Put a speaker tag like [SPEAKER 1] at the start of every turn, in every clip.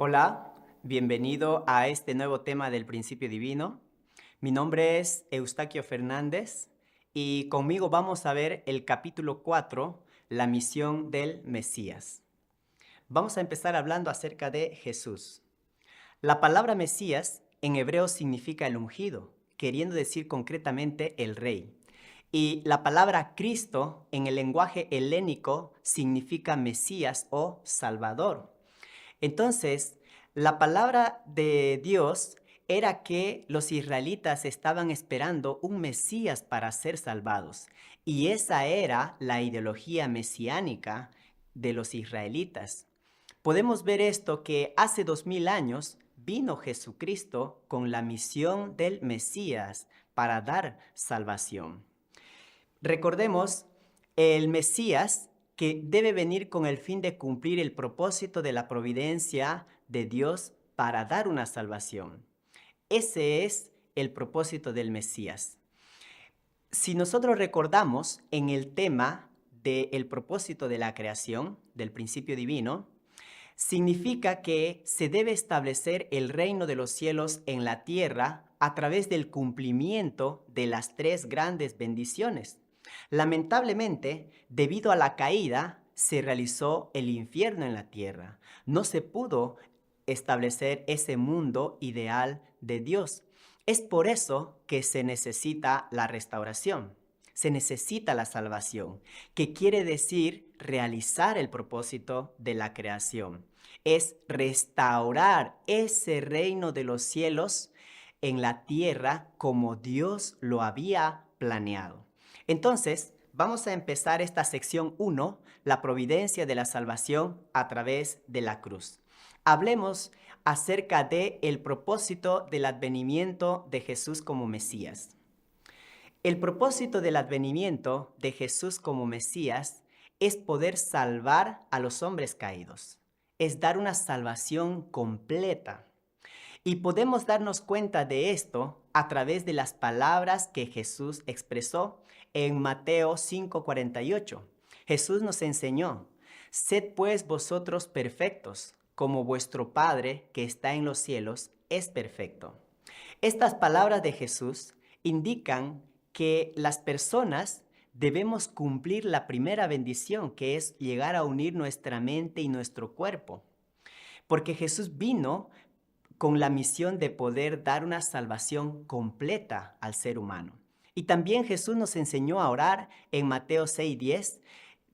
[SPEAKER 1] Hola, bienvenido a este nuevo tema del principio divino. Mi nombre es Eustaquio Fernández y conmigo vamos a ver el capítulo 4, la misión del Mesías. Vamos a empezar hablando acerca de Jesús. La palabra Mesías en hebreo significa el ungido, queriendo decir concretamente el rey. Y la palabra Cristo en el lenguaje helénico significa Mesías o Salvador. Entonces, la palabra de Dios era que los israelitas estaban esperando un Mesías para ser salvados. Y esa era la ideología mesiánica de los israelitas. Podemos ver esto que hace 2000 años vino Jesucristo con la misión del Mesías para dar salvación. Recordemos, el Mesías que debe venir con el fin de cumplir el propósito de la providencia de Dios para dar una salvación. Ese es el propósito del Mesías. Si nosotros recordamos en el tema del propósito de la creación, del principio divino, significa que se debe establecer el reino de los cielos en la tierra a través del cumplimiento de las tres grandes bendiciones. Lamentablemente, debido a la caída, se realizó el infierno en la tierra. No se pudo establecer ese mundo ideal de Dios. Es por eso que se necesita la restauración. Se necesita la salvación, que quiere decir realizar el propósito de la creación. Es restaurar ese reino de los cielos en la tierra como Dios lo había planeado. Entonces, vamos a empezar esta sección 1, la providencia de la salvación a través de la cruz. Hablemos acerca del propósito del advenimiento de Jesús como Mesías. El propósito del advenimiento de Jesús como Mesías es poder salvar a los hombres caídos, es dar una salvación completa. Y podemos darnos cuenta de esto a través de las palabras que Jesús expresó en Mateo 5:48. Jesús nos enseñó: sed pues vosotros perfectos, como vuestro Padre que está en los cielos es perfecto. Estas palabras de Jesús indican que las personas debemos cumplir la primera bendición, que es llegar a unir nuestra mente y nuestro cuerpo. Porque Jesús vino con la misión de poder dar una salvación completa al ser humano. Y también Jesús nos enseñó a orar en Mateo 6:10.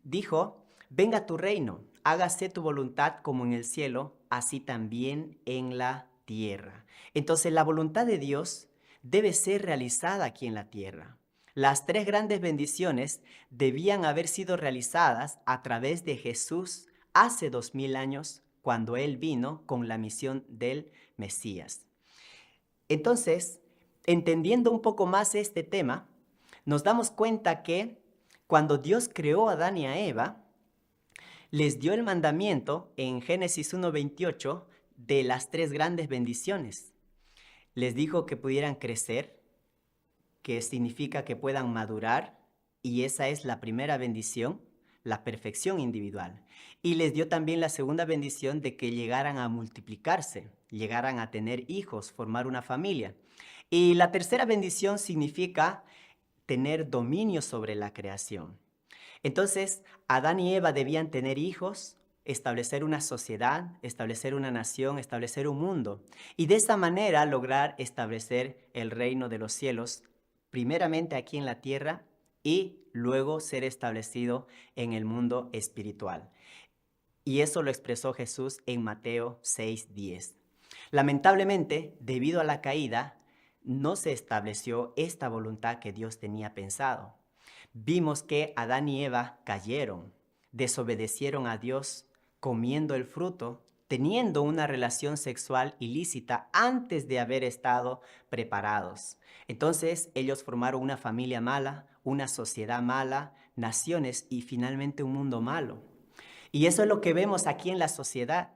[SPEAKER 1] Dijo: venga tu reino, hágase tu voluntad como en el cielo, así también en la tierra. Entonces la voluntad de Dios debe ser realizada aquí en la tierra. Las tres grandes bendiciones debían haber sido realizadas a través de Jesús hace 2000 años, cuando Él vino con la misión del Mesías. Entonces, entendiendo un poco más este tema, nos damos cuenta que cuando Dios creó a Adán y a Eva, les dio el mandamiento en Génesis 1:28 de las tres grandes bendiciones. Les dijo que pudieran crecer, que significa que puedan madurar, y esa es la primera bendición, la perfección individual. Y les dio también la segunda bendición de que llegaran a multiplicarse, llegaran a tener hijos, formar una familia. Y la tercera bendición significa tener dominio sobre la creación. Entonces, Adán y Eva debían tener hijos, establecer una sociedad, establecer una nación, establecer un mundo, y de esa manera lograr establecer el reino de los cielos, primeramente aquí en la tierra y luego ser establecido en el mundo espiritual. Y eso lo expresó Jesús en Mateo 6:10. Lamentablemente, debido a la caída, no se estableció esta voluntad que Dios tenía pensado. Vimos que Adán y Eva cayeron, desobedecieron a Dios, comiendo el fruto, teniendo una relación sexual ilícita antes de haber estado preparados. Entonces ellos formaron una familia mala, una sociedad mala, naciones y finalmente un mundo malo. Y eso es lo que vemos aquí en la sociedad.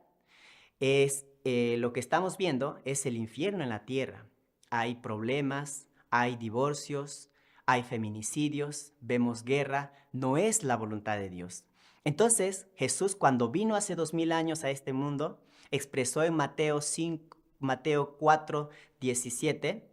[SPEAKER 1] Lo que estamos viendo es el infierno en la tierra. Hay problemas, hay divorcios, hay feminicidios, vemos guerra. No es la voluntad de Dios. Entonces, Jesús, cuando vino hace 2000 años a este mundo, expresó en Mateo 4, 17,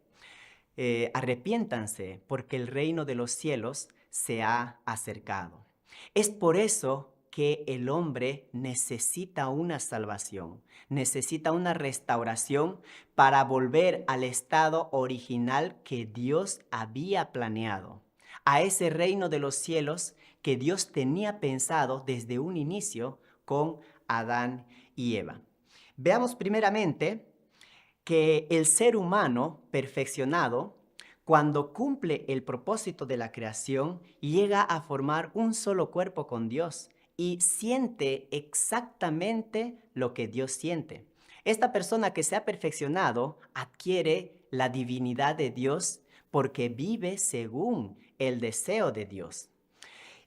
[SPEAKER 1] arrepiéntanse porque el reino de los cielos se ha acercado. Es por eso que el hombre necesita una salvación, necesita una restauración para volver al estado original que Dios había planeado, a ese reino de los cielos que Dios tenía pensado desde un inicio con Adán y Eva. Veamos primeramente que el ser humano perfeccionado, cuando cumple el propósito de la creación, llega a formar un solo cuerpo con Dios y siente exactamente lo que Dios siente. Esta persona que se ha perfeccionado adquiere la divinidad de Dios porque vive según el deseo de Dios.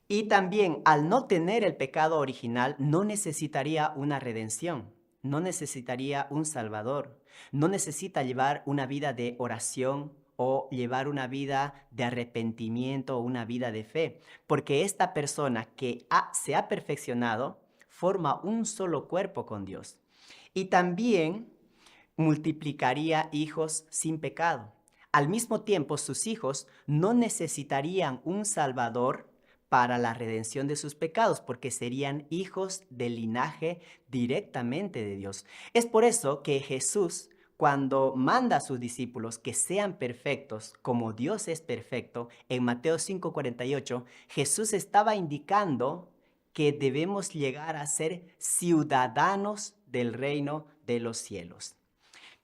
[SPEAKER 1] Y también, al no tener el pecado original, no necesitaría una redención, no necesitaría un salvador, no necesita llevar una vida de oración o llevar una vida de arrepentimiento o una vida de fe, porque esta persona que se ha perfeccionado forma un solo cuerpo con Dios. Y también multiplicaría hijos sin pecado. Al mismo tiempo, sus hijos no necesitarían un salvador para la redención de sus pecados, porque serían hijos del linaje directamente de Dios. Es por eso que Jesús, cuando manda a sus discípulos que sean perfectos como Dios es perfecto, en Mateo 5:48, Jesús estaba indicando que debemos llegar a ser ciudadanos del reino de los cielos.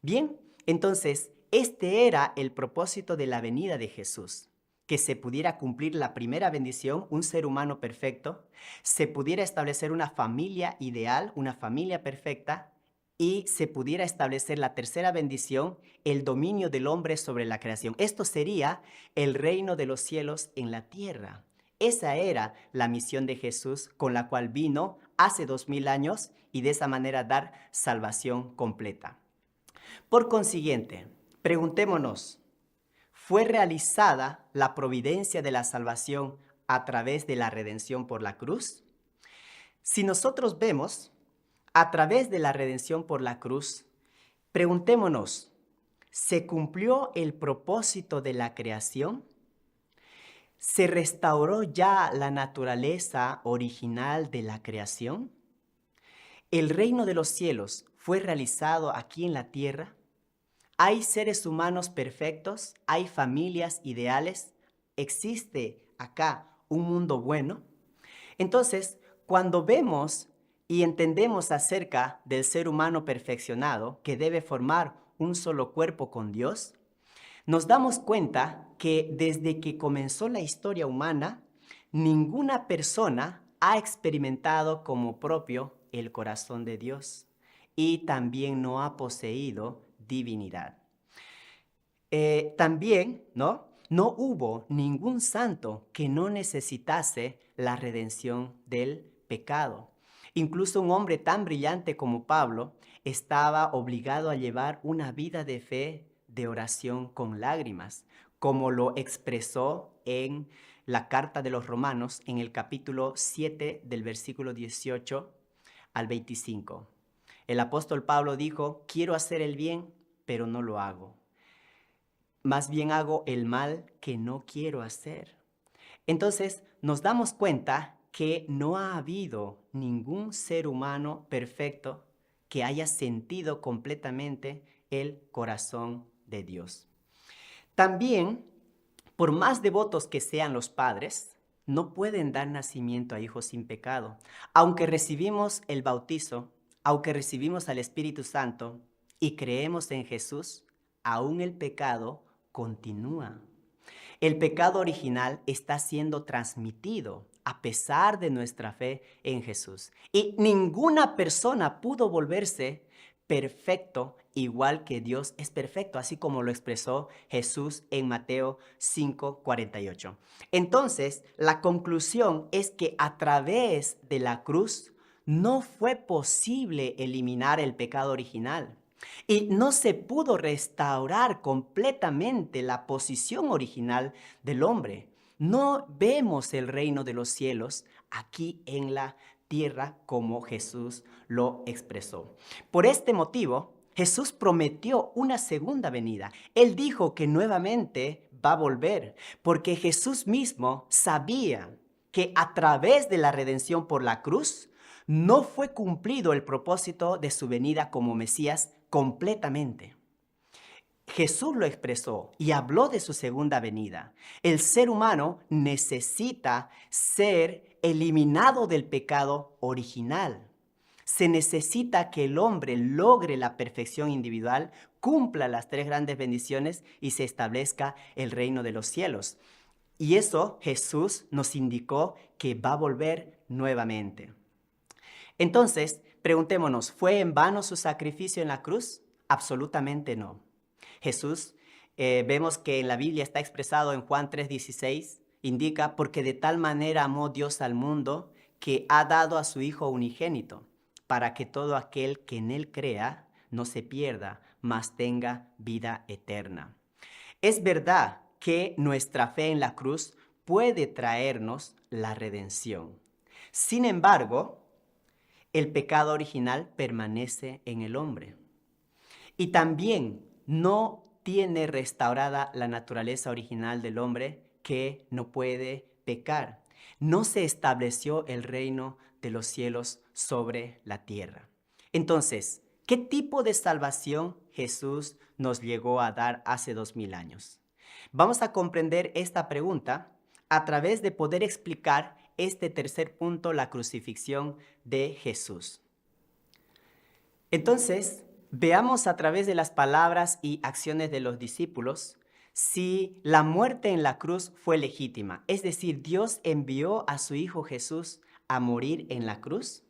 [SPEAKER 1] Bien, entonces, este era el propósito de la venida de Jesús, que se pudiera cumplir la primera bendición, un ser humano perfecto, se pudiera establecer una familia ideal, una familia perfecta, y se pudiera establecer la tercera bendición, el dominio del hombre sobre la creación. Esto sería el reino de los cielos en la tierra. Esa era la misión de Jesús con la cual vino hace 2000 años y de esa manera dar salvación completa. Por consiguiente, preguntémonos, ¿fue realizada la providencia de la salvación a través de la redención por la cruz? Si nosotros vemos a través de la redención por la cruz, preguntémonos, ¿se cumplió el propósito de la creación? ¿Se restauró ya la naturaleza original de la creación? ¿El reino de los cielos fue realizado aquí en la tierra? ¿Hay seres humanos perfectos? ¿Hay familias ideales? ¿Existe acá un mundo bueno? Entonces, cuando vemos y entendemos acerca del ser humano perfeccionado que debe formar un solo cuerpo con Dios, nos damos cuenta que desde que comenzó la historia humana, ninguna persona ha experimentado como propio el corazón de Dios y también no ha poseído divinidad. También, ¿no? No hubo ningún santo que no necesitase la redención del pecado. Incluso un hombre tan brillante como Pablo estaba obligado a llevar una vida de fe, de oración con lágrimas, como lo expresó en la carta de los Romanos en el capítulo 7 del versículo 18 al 25. El apóstol Pablo dijo, quiero hacer el bien, pero no lo hago. Más bien hago el mal que no quiero hacer. Entonces nos damos cuenta que no ha habido ningún ser humano perfecto que haya sentido completamente el corazón de Dios. También, por más devotos que sean los padres, no pueden dar nacimiento a hijos sin pecado. Aunque recibimos el bautizo, aunque recibimos al Espíritu Santo y creemos en Jesús, aún el pecado continúa. El pecado original está siendo transmitido a pesar de nuestra fe en Jesús. Y ninguna persona pudo volverse perfecto igual que Dios es perfecto, así como lo expresó Jesús en Mateo 5:48. Entonces, la conclusión es que a través de la cruz no fue posible eliminar el pecado original. Y no se pudo restaurar completamente la posición original del hombre. No vemos el reino de los cielos aquí en la tierra como Jesús lo expresó. Por este motivo, Jesús prometió una segunda venida. Él dijo que nuevamente va a volver, porque Jesús mismo sabía que a través de la redención por la cruz, no fue cumplido el propósito de su venida como Mesías completamente. Jesús lo expresó y habló de su segunda venida. El ser humano necesita ser eliminado del pecado original. Se necesita que el hombre logre la perfección individual, cumpla las tres grandes bendiciones y se establezca el reino de los cielos. Y eso Jesús nos indicó que va a volver nuevamente. Entonces, preguntémonos, ¿fue en vano su sacrificio en la cruz? Absolutamente no. Jesús, vemos que en la Biblia está expresado en Juan 3:16, indica, porque de tal manera amó Dios al mundo que ha dado a su Hijo unigénito, para que todo aquel que en él crea no se pierda, mas tenga vida eterna. Es verdad que nuestra fe en la cruz puede traernos la redención. Sin embargo, el pecado original permanece en el hombre. Y también no tiene restaurada la naturaleza original del hombre que no puede pecar. No se estableció el reino de los cielos sobre la tierra. Entonces, ¿qué tipo de salvación Jesús nos llegó a dar hace 2000 años? Vamos a comprender esta pregunta a través de poder explicar este tercer punto, la crucifixión de Jesús. Entonces, veamos a través de las palabras y acciones de los discípulos si la muerte en la cruz fue legítima. Es decir, Dios envió a su Hijo Jesús a morir en la cruz.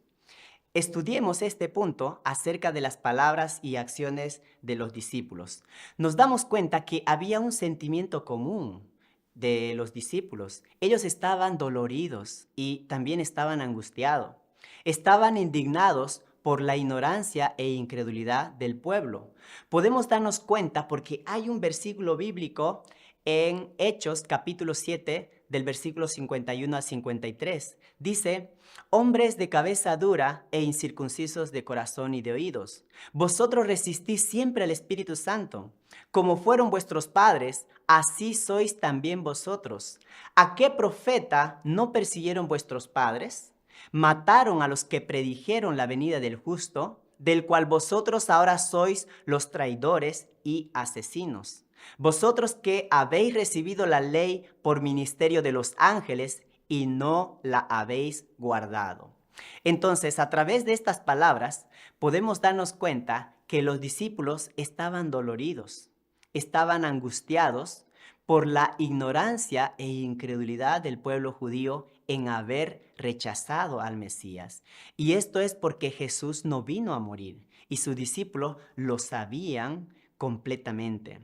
[SPEAKER 1] Estudiemos este punto acerca de las palabras y acciones de los discípulos. Nos damos cuenta que había un sentimiento común de los discípulos. Ellos estaban doloridos y también estaban angustiados. Estaban indignados por la ignorancia e incredulidad del pueblo. Podemos darnos cuenta porque hay un versículo bíblico en Hechos capítulo 7 del versículo 51 a 53. Dice: hombres de cabeza dura e incircuncisos de corazón y de oídos, vosotros resistís siempre al Espíritu Santo. Como fueron vuestros padres, así sois también vosotros. ¿A qué profeta no persiguieron vuestros padres? Mataron a los que predijeron la venida del justo, del cual vosotros ahora sois los traidores y asesinos. Vosotros que habéis recibido la ley por ministerio de los ángeles y no la habéis guardado. Entonces, a través de estas palabras, podemos darnos cuenta que los discípulos estaban doloridos, estaban angustiados por la ignorancia e incredulidad del pueblo judío en haber rechazado al Mesías. Y esto es porque Jesús no vino a morir y sus discípulos lo sabían completamente.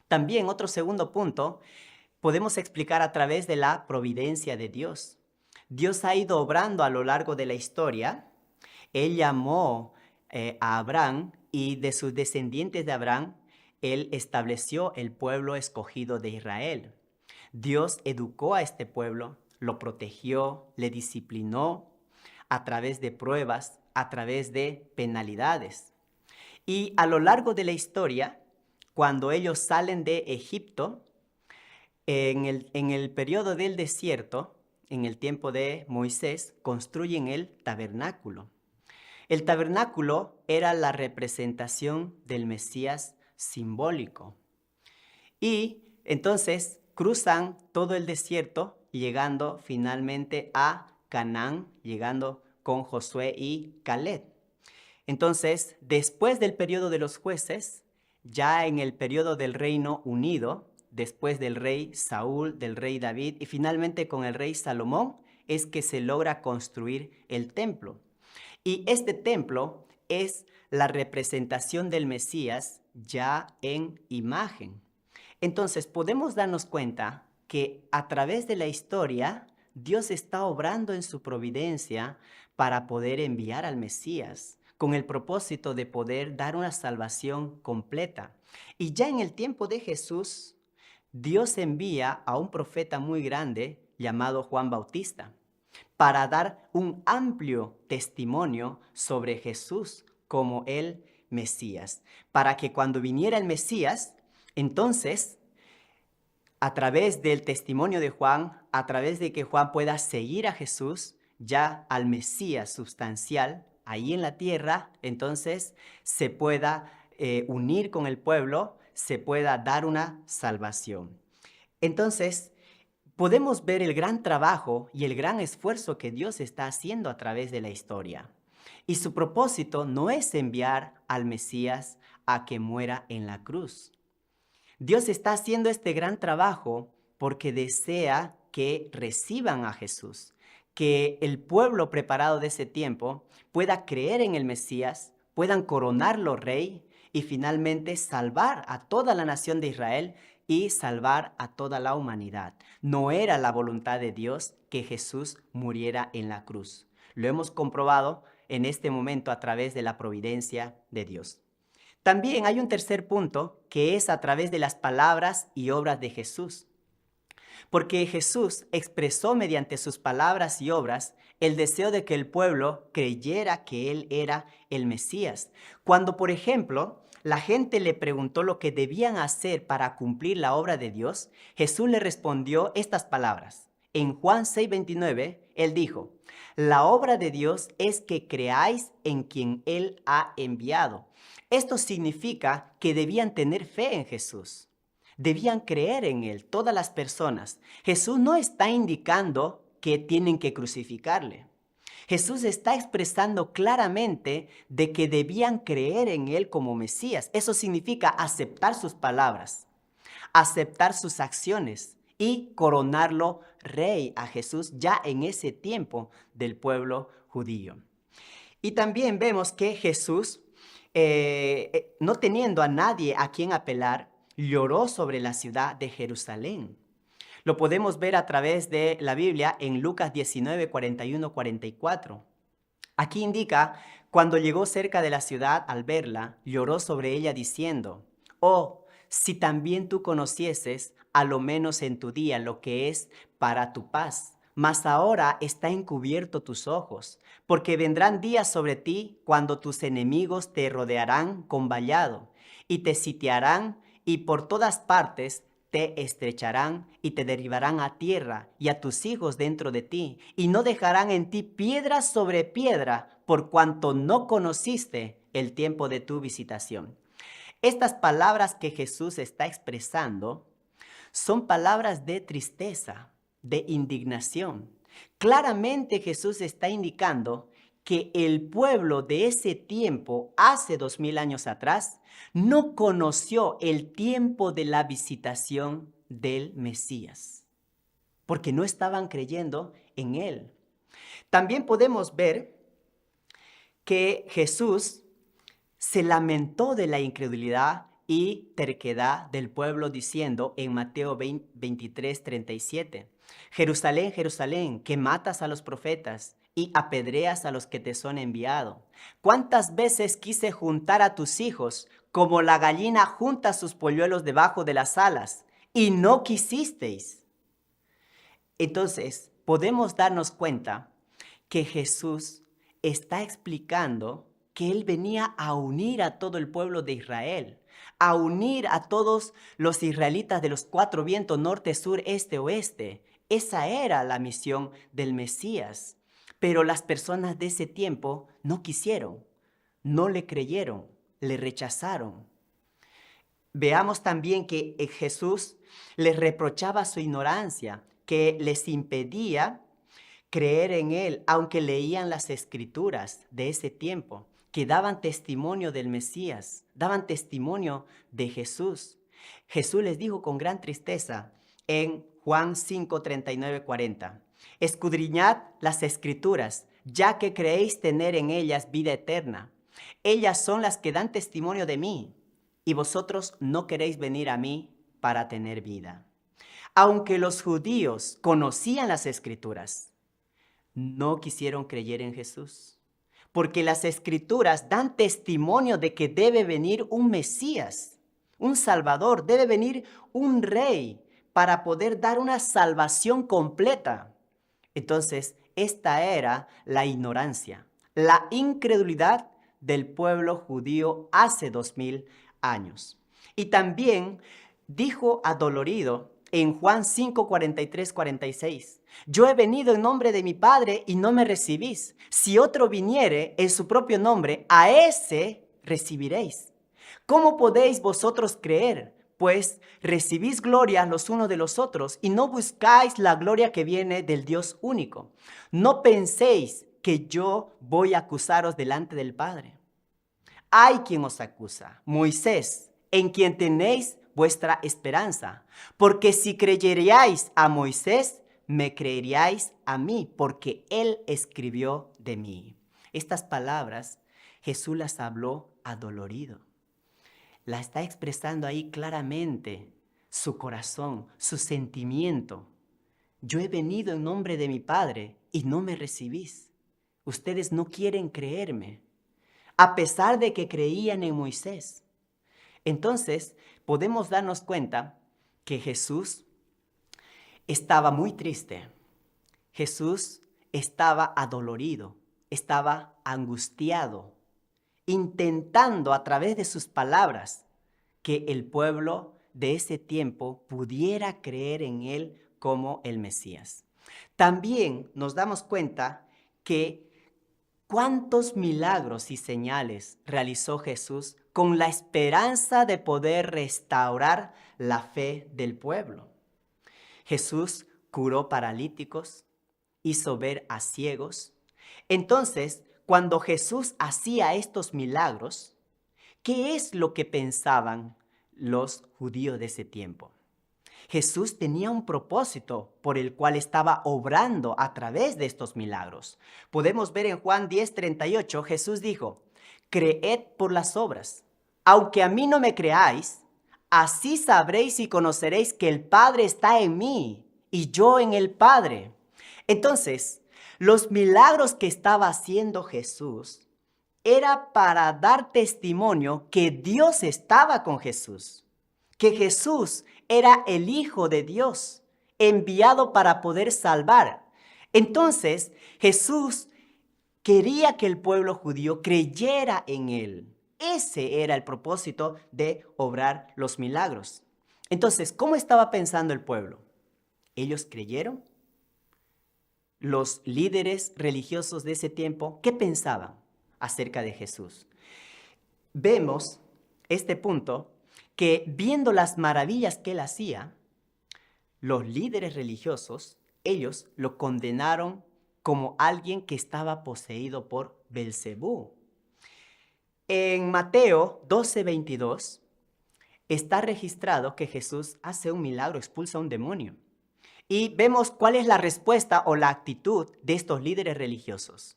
[SPEAKER 1] También otro segundo punto podemos explicar a través de la providencia de Dios. Dios ha ido obrando a lo largo de la historia. Él llamó a Abraham y de sus descendientes de Abraham, Él estableció el pueblo escogido de Israel. Dios educó a este pueblo, lo protegió, le disciplinó a través de pruebas, a través de penalidades. Y a lo largo de la historia, cuando ellos salen de Egipto, en el periodo del desierto, en el tiempo de Moisés, construyen el tabernáculo. El tabernáculo era la representación del Mesías simbólico. Y entonces cruzan todo el desierto, llegando finalmente a Canaán, llegando con Josué y Caleb. Entonces, después del periodo de los jueces, ya en el periodo del Reino Unido, después del rey Saúl, del rey David y finalmente con el rey Salomón, es que se logra construir el templo. Y este templo es la representación del Mesías ya en imagen. Entonces podemos darnos cuenta que a través de la historia Dios está obrando en su providencia para poder enviar al Mesías con el propósito de poder dar una salvación completa. Y ya en el tiempo de Jesús, Dios envía a un profeta muy grande llamado Juan Bautista. para dar un amplio testimonio sobre Jesús como el Mesías, para que cuando viniera el Mesías, entonces, a través del testimonio de Juan, a través de que Juan pueda seguir a Jesús, ya al Mesías sustancial, ahí en la tierra, entonces se pueda unir con el pueblo, se pueda dar una salvación. Entonces, podemos ver el gran trabajo y el gran esfuerzo que Dios está haciendo a través de la historia. Y su propósito no es enviar al Mesías a que muera en la cruz. Dios está haciendo este gran trabajo porque desea que reciban a Jesús, que el pueblo preparado de ese tiempo pueda creer en el Mesías, puedan coronarlo rey y finalmente salvar a toda la nación de Israel y salvar a toda la humanidad. No era la voluntad de Dios que Jesús muriera en la cruz. Lo hemos comprobado en este momento a través de la providencia de Dios. También hay un tercer punto que es a través de las palabras y obras de Jesús. Porque Jesús expresó mediante sus palabras y obras el deseo de que el pueblo creyera que Él era el Mesías. Cuando, por ejemplo, la gente le preguntó lo que debían hacer para cumplir la obra de Dios, Jesús le respondió estas palabras. En Juan 6:29, Él dijo, la obra de Dios es que creáis en quien Él ha enviado. Esto significa que debían tener fe en Jesús. Debían creer en Él, todas las personas. Jesús no está indicando que tienen que crucificarle. Jesús está expresando claramente de que debían creer en Él como Mesías. Eso significa aceptar sus palabras, aceptar sus acciones y coronarlo rey a Jesús ya en ese tiempo del pueblo judío. Y también vemos que Jesús, no teniendo a nadie a quien apelar, lloró sobre la ciudad de Jerusalén. Lo podemos ver a través de la Biblia en Lucas 19, 41, 44. Aquí indica, cuando llegó cerca de la ciudad al verla, lloró sobre ella diciendo, oh, si también tú conocieses, a lo menos en tu día, lo que es para tu paz. Mas ahora está encubierto tus ojos, porque vendrán días sobre ti cuando tus enemigos te rodearán con vallado y te sitiarán y por todas partes te estrecharán y te derribarán a tierra y a tus hijos dentro de ti, y no dejarán en ti piedra sobre piedra, por cuanto no conociste el tiempo de tu visitación. Estas palabras que Jesús está expresando son palabras de tristeza, de indignación. Claramente Jesús está indicando que el pueblo de ese tiempo, hace 2000 años atrás, no conoció el tiempo de la visitación del Mesías, porque no estaban creyendo en Él. También podemos ver que Jesús se lamentó de la incredulidad y terquedad del pueblo diciendo en Mateo 23, 37, Jerusalén, Jerusalén, que matas a los profetas y apedreas a los que te son enviados. ¿Cuántas veces quise juntar a tus hijos como la gallina junta sus polluelos debajo de las alas y no quisisteis? Entonces, podemos darnos cuenta que Jesús está explicando que Él venía a unir a todo el pueblo de Israel, a unir a todos los israelitas de los 4 vientos, norte, sur, este, oeste. Esa era la misión del Mesías. Pero las personas de ese tiempo no quisieron, no le creyeron, le rechazaron. Veamos también que Jesús les reprochaba su ignorancia, que les impedía creer en Él, aunque leían las escrituras de ese tiempo, que daban testimonio del Mesías, daban testimonio de Jesús. Jesús les dijo con gran tristeza en Juan 5, 39, 40, escudriñad las escrituras, ya que creéis tener en ellas vida eterna. Ellas son las que dan testimonio de mí, y vosotros no queréis venir a mí para tener vida. Aunque los judíos conocían las escrituras, no quisieron creer en Jesús, porque las escrituras dan testimonio de que debe venir un Mesías, un Salvador, debe venir un Rey para poder dar una salvación completa. Entonces, esta era la ignorancia, la incredulidad del pueblo judío hace 2000 años. Y también dijo adolorido en Juan 5, 43, 46, yo he venido en nombre de mi Padre y no me recibís. Si otro viniere en su propio nombre, a ese recibiréis. ¿Cómo podéis vosotros creer? Pues recibís gloria los unos de los otros y no buscáis la gloria que viene del Dios único. No penséis que yo voy a acusaros delante del Padre. Hay quien os acusa, Moisés, en quien tenéis vuestra esperanza. Porque si creyeríais a Moisés, me creeríais a mí, porque él escribió de mí. Estas palabras Jesús las habló adolorido. La está expresando ahí claramente su corazón, su sentimiento. Yo he venido en nombre de mi Padre y no me recibís. Ustedes no quieren creerme, a pesar de que creían en Moisés. Entonces, podemos darnos cuenta que Jesús estaba muy triste. Jesús estaba adolorido, estaba angustiado, intentando a través de sus palabras que el pueblo de ese tiempo pudiera creer en él como el Mesías. También nos damos cuenta que cuántos milagros y señales realizó Jesús con la esperanza de poder restaurar la fe del pueblo. Jesús curó paralíticos, hizo ver a ciegos. Entonces, cuando Jesús hacía estos milagros, ¿qué es lo que pensaban los judíos de ese tiempo? Jesús tenía un propósito por el cual estaba obrando a través de estos milagros. Podemos ver en Juan 10:38, Jesús dijo, creed por las obras. Aunque a mí no me creáis, así sabréis y conoceréis que el Padre está en mí y yo en el Padre. Entonces, los milagros que estaba haciendo Jesús era para dar testimonio que Dios estaba con Jesús, que Jesús era el Hijo de Dios, enviado para poder salvar. Entonces, Jesús quería que el pueblo judío creyera en él. Ese era el propósito de obrar los milagros. Entonces, ¿cómo estaba pensando el pueblo? ¿Ellos creyeron? Los líderes religiosos de ese tiempo, ¿qué pensaban acerca de Jesús? Vemos este punto que viendo las maravillas que él hacía, los líderes religiosos, ellos lo condenaron como alguien que estaba poseído por Belcebú. En Mateo 12:22 está registrado que Jesús hace un milagro, expulsa a un demonio. Y vemos cuál es la respuesta o la actitud de estos líderes religiosos.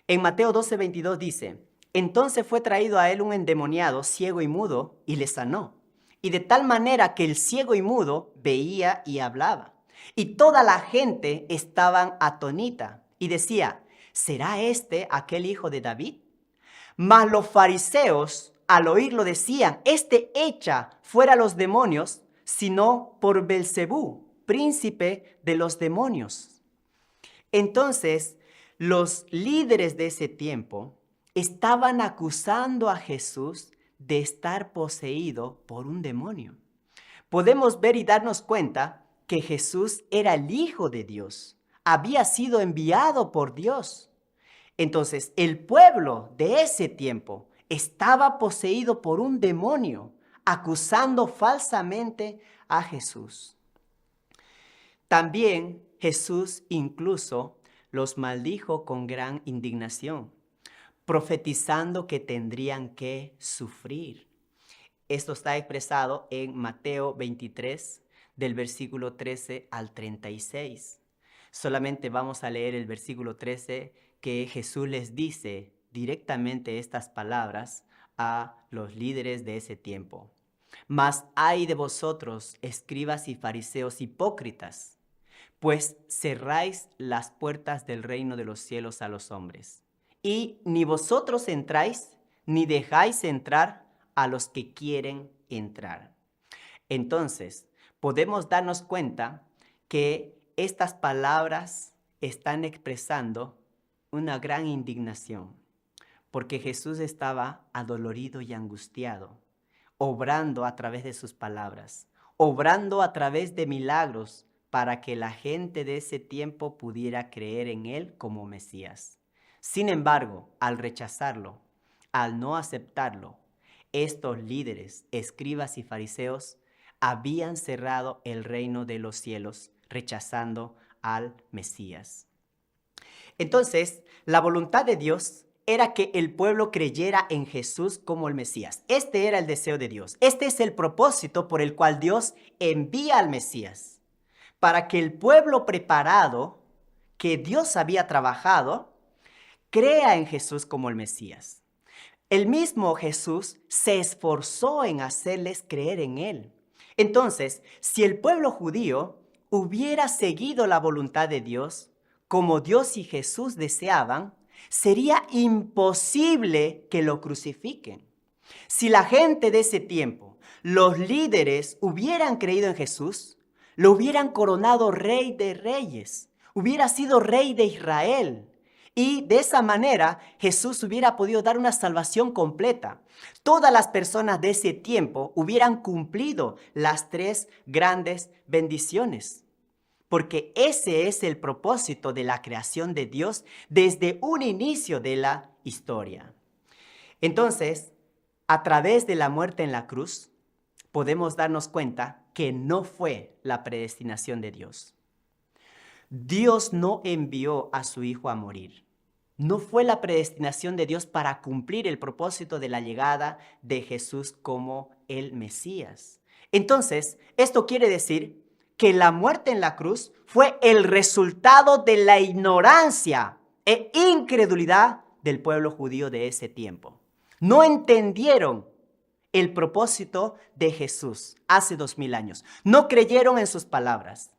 [SPEAKER 1] En Mateo 12:22 dice, entonces fue traído a él un endemoniado, ciego y mudo, y le sanó. Y de tal manera que el ciego y mudo veía y hablaba. Y toda la gente estaban atónita y decía, ¿será este aquel hijo de David? Mas los fariseos al oírlo decían, este echa fuera los demonios, sino por Belcebú, príncipe de los demonios. Entonces, los líderes de ese tiempo estaban acusando a Jesús de estar poseído por un demonio. Podemos ver y darnos cuenta que Jesús era el Hijo de Dios, había sido enviado por Dios. Entonces, el pueblo de ese tiempo estaba poseído por un demonio, acusando falsamente a Jesús. También Jesús incluso los maldijo con gran indignación, profetizando que tendrían que sufrir. Esto está expresado en Mateo 23, del versículo 13 al 36. Solamente vamos a leer el versículo 13, que Jesús les dice directamente estas palabras a los líderes de ese tiempo. Mas ay de vosotros, escribas y fariseos hipócritas, pues cerráis las puertas del reino de los cielos a los hombres. Y ni vosotros entráis, ni dejáis entrar a los que quieren entrar. Entonces, podemos darnos cuenta que estas palabras están expresando una gran indignación, porque Jesús estaba adolorido y angustiado, obrando a través de sus palabras, obrando a través de milagros para que la gente de ese tiempo pudiera creer en él como Mesías. Sin embargo, al rechazarlo, al no aceptarlo, estos líderes, escribas y fariseos habían cerrado el reino de los cielos, rechazando al Mesías. Entonces, la voluntad de Dios era que el pueblo creyera en Jesús como el Mesías. Este era el deseo de Dios. Este es el propósito por el cual Dios envía al Mesías, para que el pueblo preparado que Dios había trabajado crea en Jesús como el Mesías. El mismo Jesús se esforzó en hacerles creer en él. Entonces, si el pueblo judío hubiera seguido la voluntad de Dios, como Dios y Jesús deseaban, sería imposible que lo crucifiquen. Si la gente de ese tiempo, los líderes, hubieran creído en Jesús, lo hubieran coronado rey de reyes, hubiera sido rey de Israel. Y de esa manera Jesús hubiera podido dar una salvación completa. Todas las personas de ese tiempo hubieran cumplido las 3 grandes bendiciones. Porque ese es el propósito de la creación de Dios desde un inicio de la historia. Entonces, a través de la muerte en la cruz, podemos darnos cuenta que no fue la predestinación de Dios. Dios no envió a su Hijo a morir. No fue la predestinación de Dios para cumplir el propósito de la llegada de Jesús como el Mesías. Entonces, esto quiere decir que la muerte en la cruz fue el resultado de la ignorancia e incredulidad del pueblo judío de ese tiempo. No entendieron el propósito de Jesús hace 2000 años. No creyeron en sus palabras.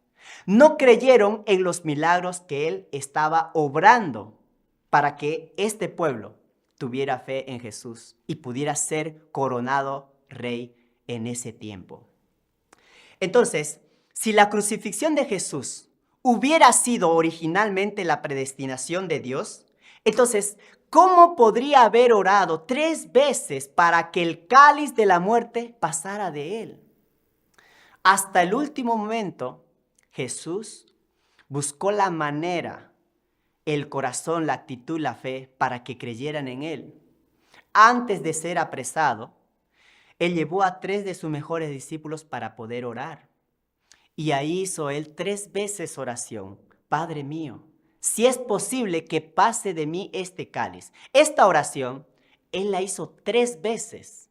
[SPEAKER 1] No creyeron en los milagros que él estaba obrando para que este pueblo tuviera fe en Jesús y pudiera ser coronado rey en ese tiempo. Entonces, si la crucifixión de Jesús hubiera sido originalmente la predestinación de Dios, entonces, ¿cómo podría haber orado 3 veces para que el cáliz de la muerte pasara de él? Hasta el último momento, Jesús buscó la manera, el corazón, la actitud, la fe para que creyeran en él. Antes de ser apresado, él llevó a 3 de sus mejores discípulos para poder orar. Y ahí hizo él 3 veces oración. Padre mío, si es posible que pase de mí este cáliz. Esta oración, él la hizo 3 veces.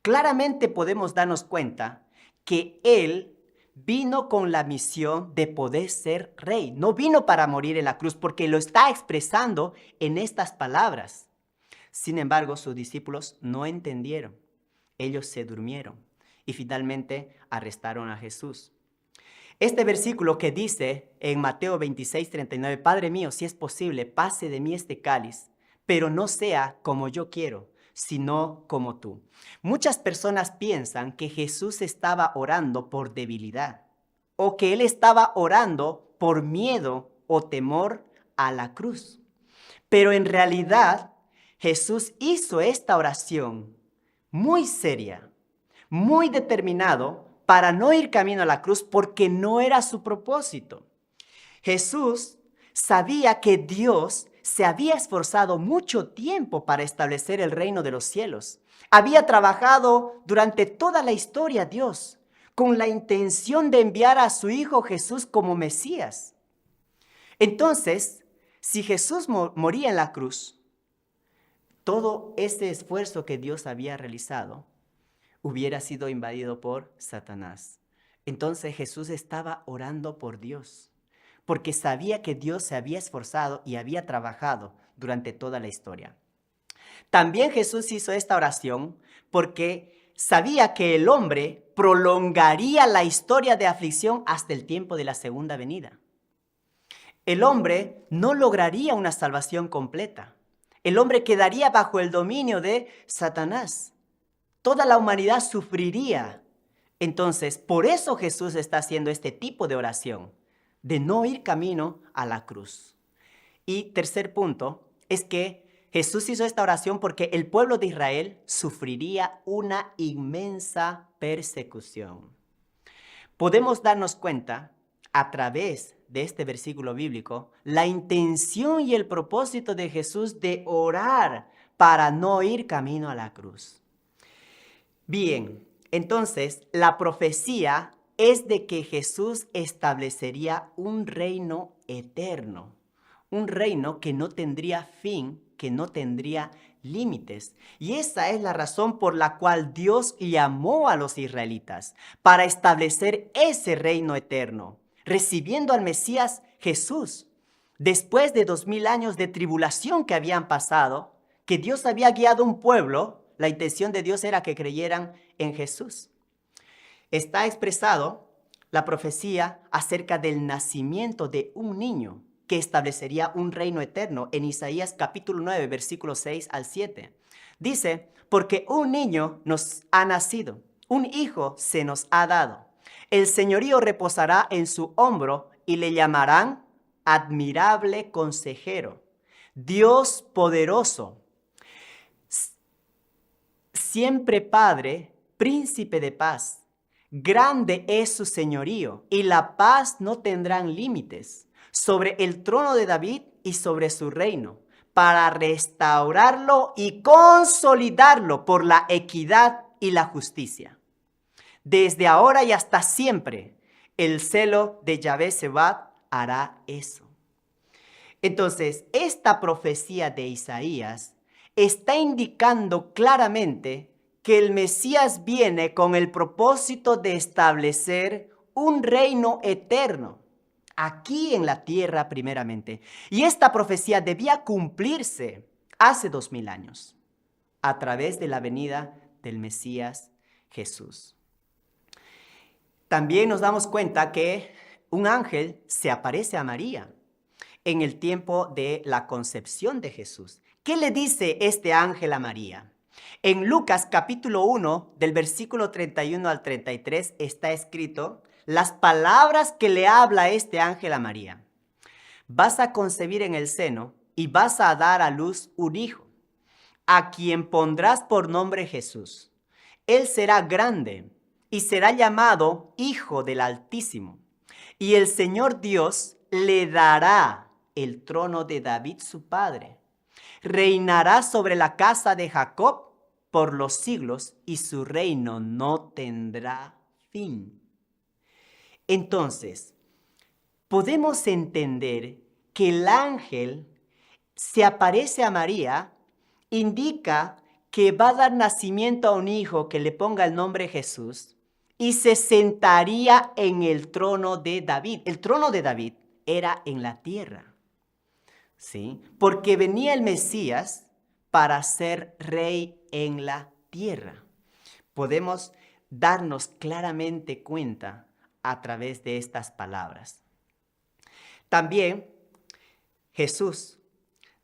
[SPEAKER 1] Claramente podemos darnos cuenta que él vino con la misión de poder ser rey. No vino para morir en la cruz porque lo está expresando en estas palabras. Sin embargo, sus discípulos no entendieron. Ellos se durmieron y finalmente arrestaron a Jesús. Este versículo que dice en Mateo 26:39, Padre mío, si es posible, pase de mí este cáliz, pero no sea como yo quiero, sino como tú. Muchas personas piensan que Jesús estaba orando por debilidad o que él estaba orando por miedo o temor a la cruz. Pero en realidad Jesús hizo esta oración muy seria, muy determinado para no ir camino a la cruz porque no era su propósito. Jesús sabía que Dios se había esforzado mucho tiempo para establecer el reino de los cielos. Había trabajado durante toda la historia Dios con la intención de enviar a su Hijo Jesús como Mesías. Entonces, si Jesús moría en la cruz, todo ese esfuerzo que Dios había realizado hubiera sido invadido por Satanás. Entonces Jesús estaba orando por Dios, porque sabía que Dios se había esforzado y había trabajado durante toda la historia. También Jesús hizo esta oración porque sabía que el hombre prolongaría la historia de aflicción hasta el tiempo de la segunda venida. El hombre no lograría una salvación completa. El hombre quedaría bajo el dominio de Satanás. Toda la humanidad sufriría. Entonces, por eso Jesús está haciendo este tipo de oración, de no ir camino a la cruz. Y tercer punto es que Jesús hizo esta oración porque el pueblo de Israel sufriría una inmensa persecución. Podemos darnos cuenta a través de este versículo bíblico la intención y el propósito de Jesús de orar para no ir camino a la cruz. Bien, entonces la profecía es de que Jesús establecería un reino eterno, un reino que no tendría fin, que no tendría límites. Y esa es la razón por la cual Dios llamó a los israelitas, para establecer ese reino eterno, recibiendo al Mesías Jesús. Después de 2000 años de tribulación que habían pasado, que Dios había guiado un pueblo, la intención de Dios era que creyeran en Jesús. Está expresado la profecía acerca del nacimiento de un niño que establecería un reino eterno en Isaías capítulo 9, versículos 6 al 7. Dice, porque un niño nos ha nacido, un hijo se nos ha dado. El señorío reposará en su hombro y le llamarán admirable consejero, Dios poderoso, siempre Padre, príncipe de paz. Grande es su señorío, y la paz no tendrán límites sobre el trono de David y sobre su reino, para restaurarlo y consolidarlo por la equidad y la justicia. Desde ahora y hasta siempre, el celo de Yahvé Sebaot hará eso. Entonces, esta profecía de Isaías está indicando claramente que el Mesías viene con el propósito de establecer un reino eterno, aquí en la tierra primeramente. Y esta profecía debía cumplirse hace 2000 años, a través de la venida del Mesías Jesús. También nos damos cuenta que un ángel se aparece a María en el tiempo de la concepción de Jesús. ¿Qué le dice este ángel a María? En Lucas capítulo 1, del versículo 31 al 33, está escrito las palabras que le habla este ángel a María. Vas a concebir en el seno y vas a dar a luz un hijo, a quien pondrás por nombre Jesús. Él será grande y será llamado Hijo del Altísimo. Y el Señor Dios le dará el trono de David su padre. Reinará sobre la casa de Jacob por los siglos y su reino no tendrá fin. Entonces, podemos entender que el ángel se aparece a María, indica que va a dar nacimiento a un hijo que le ponga el nombre Jesús y se sentaría en el trono de David. El trono de David era en la tierra. ¿Sí? Porque venía el Mesías para ser rey en la tierra. Podemos darnos claramente cuenta a través de estas palabras. También Jesús,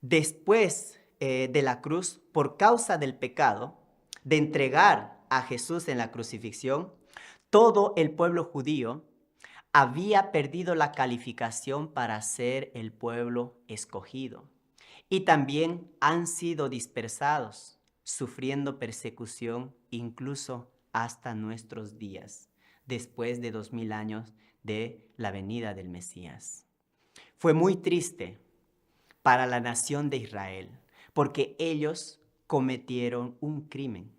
[SPEAKER 1] después de la cruz, por causa del pecado, de entregar a Jesús en la crucifixión, todo el pueblo judío había perdido la calificación para ser el pueblo escogido. Y también han sido dispersados, sufriendo persecución incluso hasta nuestros días, después de 2000 años de la venida del Mesías. Fue muy triste para la nación de Israel, porque ellos cometieron un crimen,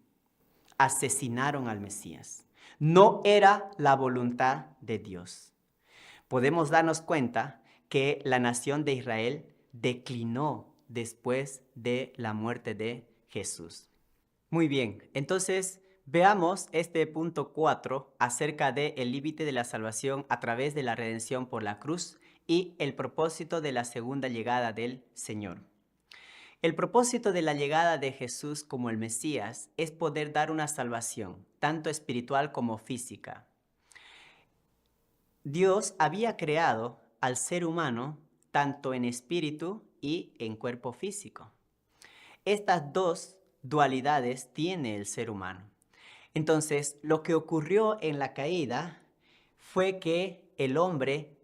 [SPEAKER 1] asesinaron al Mesías. No era la voluntad de Dios. Podemos darnos cuenta que la nación de Israel declinó después de la muerte de Jesús. Muy bien, entonces veamos este punto 4 acerca del límite de la salvación a través de la redención por la cruz y el propósito de la segunda llegada del Señor. El propósito de la llegada de Jesús como el Mesías es poder dar una salvación, tanto espiritual como física. Dios había creado al ser humano tanto en espíritu y en cuerpo físico. Estas dos dualidades tiene el ser humano. Entonces, lo que ocurrió en la caída fue que el hombre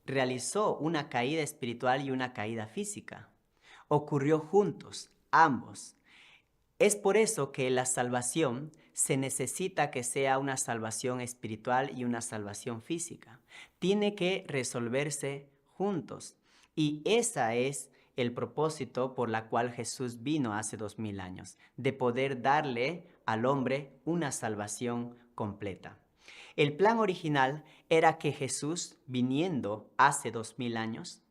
[SPEAKER 1] realizó una caída espiritual y una caída física. Ocurrió juntos, ambos. Es por eso que la salvación se necesita que sea una salvación espiritual y una salvación física. Tiene que resolverse juntos. Y ese es el propósito por la cual Jesús vino hace 2000 años, de poder darle al hombre una salvación completa. El plan original era que Jesús, viniendo hace 2000 años,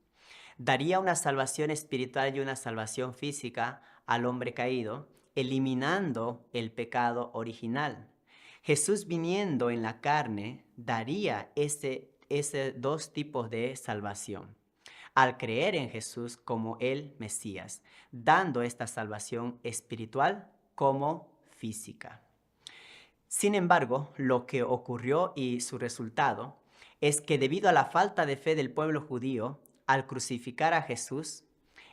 [SPEAKER 1] daría una salvación espiritual y una salvación física al hombre caído, eliminando el pecado original. Jesús viniendo en la carne daría ese dos tipos de salvación. Al creer en Jesús como el Mesías, dando esta salvación espiritual como física. Sin embargo, lo que ocurrió y su resultado es que debido a la falta de fe del pueblo judío, al crucificar a Jesús,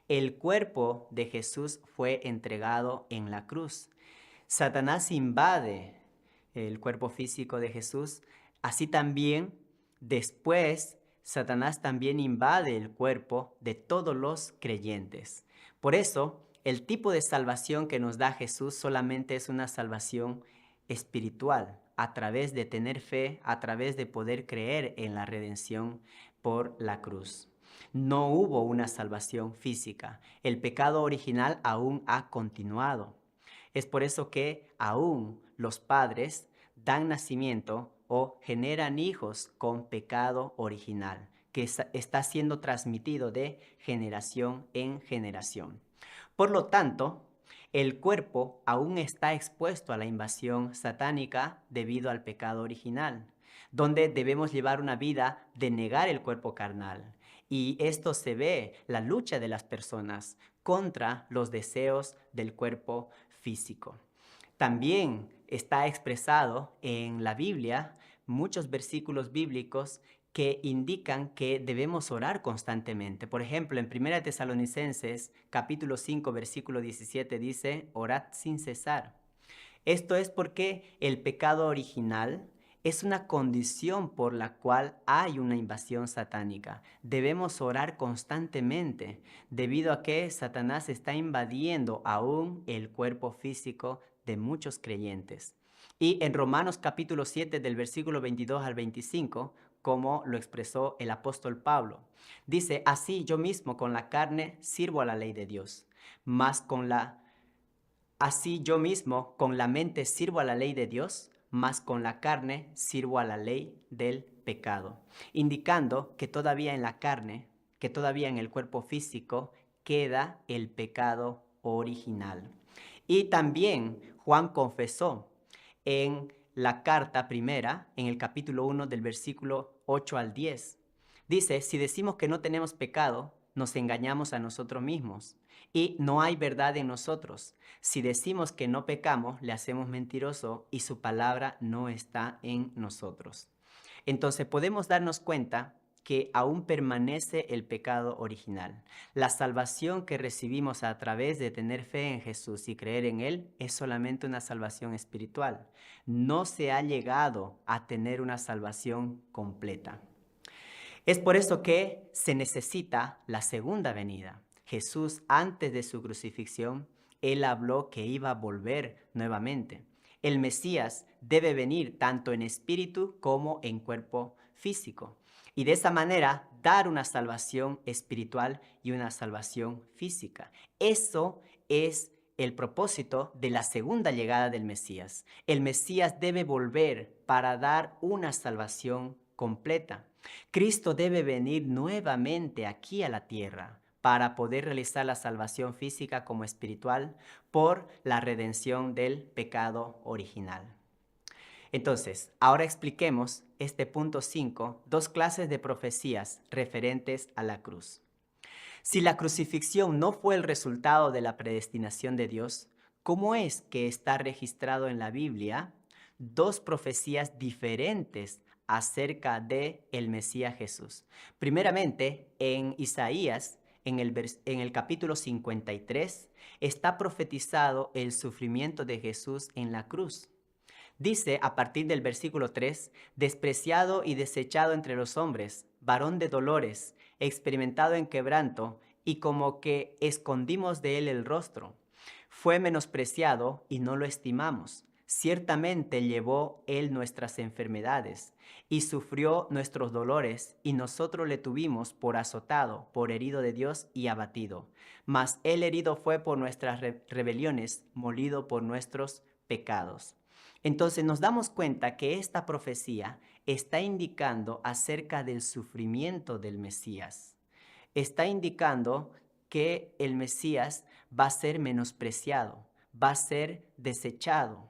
[SPEAKER 1] el cuerpo de Jesús fue entregado en la cruz. Satanás invade el cuerpo físico de Jesús, así también después Satanás también invade el cuerpo de todos los creyentes. Por eso, el tipo de salvación que nos da Jesús solamente es una salvación espiritual, a través de tener fe, a través de poder creer en la redención por la cruz. No hubo una salvación física. El pecado original aún ha continuado. Es por eso que aún los padres dan nacimiento o generan hijos con pecado original, que está siendo transmitido de generación en generación. Por lo tanto, el cuerpo aún está expuesto a la invasión satánica debido al pecado original, donde debemos llevar una vida de negar el cuerpo carnal. Y esto se ve, la lucha de las personas contra los deseos del cuerpo físico. También está expresado en la Biblia muchos versículos bíblicos que indican que debemos orar constantemente. Por ejemplo, en 1 Tesalonicenses capítulo 5 versículo 17 dice, orad sin cesar. Esto es porque el pecado original es una condición por la cual hay una invasión satánica. Debemos orar constantemente debido a que Satanás está invadiendo aún el cuerpo físico de muchos creyentes. Y en Romanos capítulo 7 del versículo 22 al 25, como lo expresó el apóstol Pablo, dice, así yo mismo con la carne sirvo a la ley de Dios, así yo mismo con la mente sirvo a la ley de Dios, mas con la carne sirvo a la ley del pecado, indicando que todavía en la carne, que todavía en el cuerpo físico queda el pecado original. Y también Juan confesó en la carta primera, en el capítulo 1 del versículo 8 al 10. Dice, si decimos que no tenemos pecado, nos engañamos a nosotros mismos y no hay verdad en nosotros. Si decimos que no pecamos, le hacemos mentiroso y su palabra no está en nosotros. Entonces podemos darnos cuenta que aún permanece el pecado original. La salvación que recibimos a través de tener fe en Jesús y creer en Él es solamente una salvación espiritual. No se ha llegado a tener una salvación completa. Es por eso que se necesita la segunda venida. Jesús, antes de su crucifixión, Él habló que iba a volver nuevamente. El Mesías debe venir tanto en espíritu como en cuerpo físico. Y de esa manera dar una salvación espiritual y una salvación física. Eso es el propósito de la segunda llegada del Mesías. El Mesías debe volver para dar una salvación completa. Cristo debe venir nuevamente aquí a la tierra para poder realizar la salvación física como espiritual por la redención del pecado original. Entonces, ahora expliquemos este punto 5, dos clases de profecías referentes a la cruz. Si la crucifixión no fue el resultado de la predestinación de Dios, ¿cómo es que está registrado en la Biblia dos profecías diferentes acerca de el Mesías Jesús? Primeramente, en Isaías, en el capítulo 53, está profetizado el sufrimiento de Jesús en la cruz. Dice a partir del versículo 3, despreciado y desechado entre los hombres, varón de dolores, experimentado en quebranto, y como que escondimos de él el rostro. Fue menospreciado y no lo estimamos. Ciertamente llevó él nuestras enfermedades y sufrió nuestros dolores, y nosotros le tuvimos por azotado, por herido de Dios y abatido. Mas él herido fue por nuestras rebeliones, molido por nuestros pecados. Entonces nos damos cuenta que esta profecía está indicando acerca del sufrimiento del Mesías. Está indicando que el Mesías va a ser menospreciado, va a ser desechado,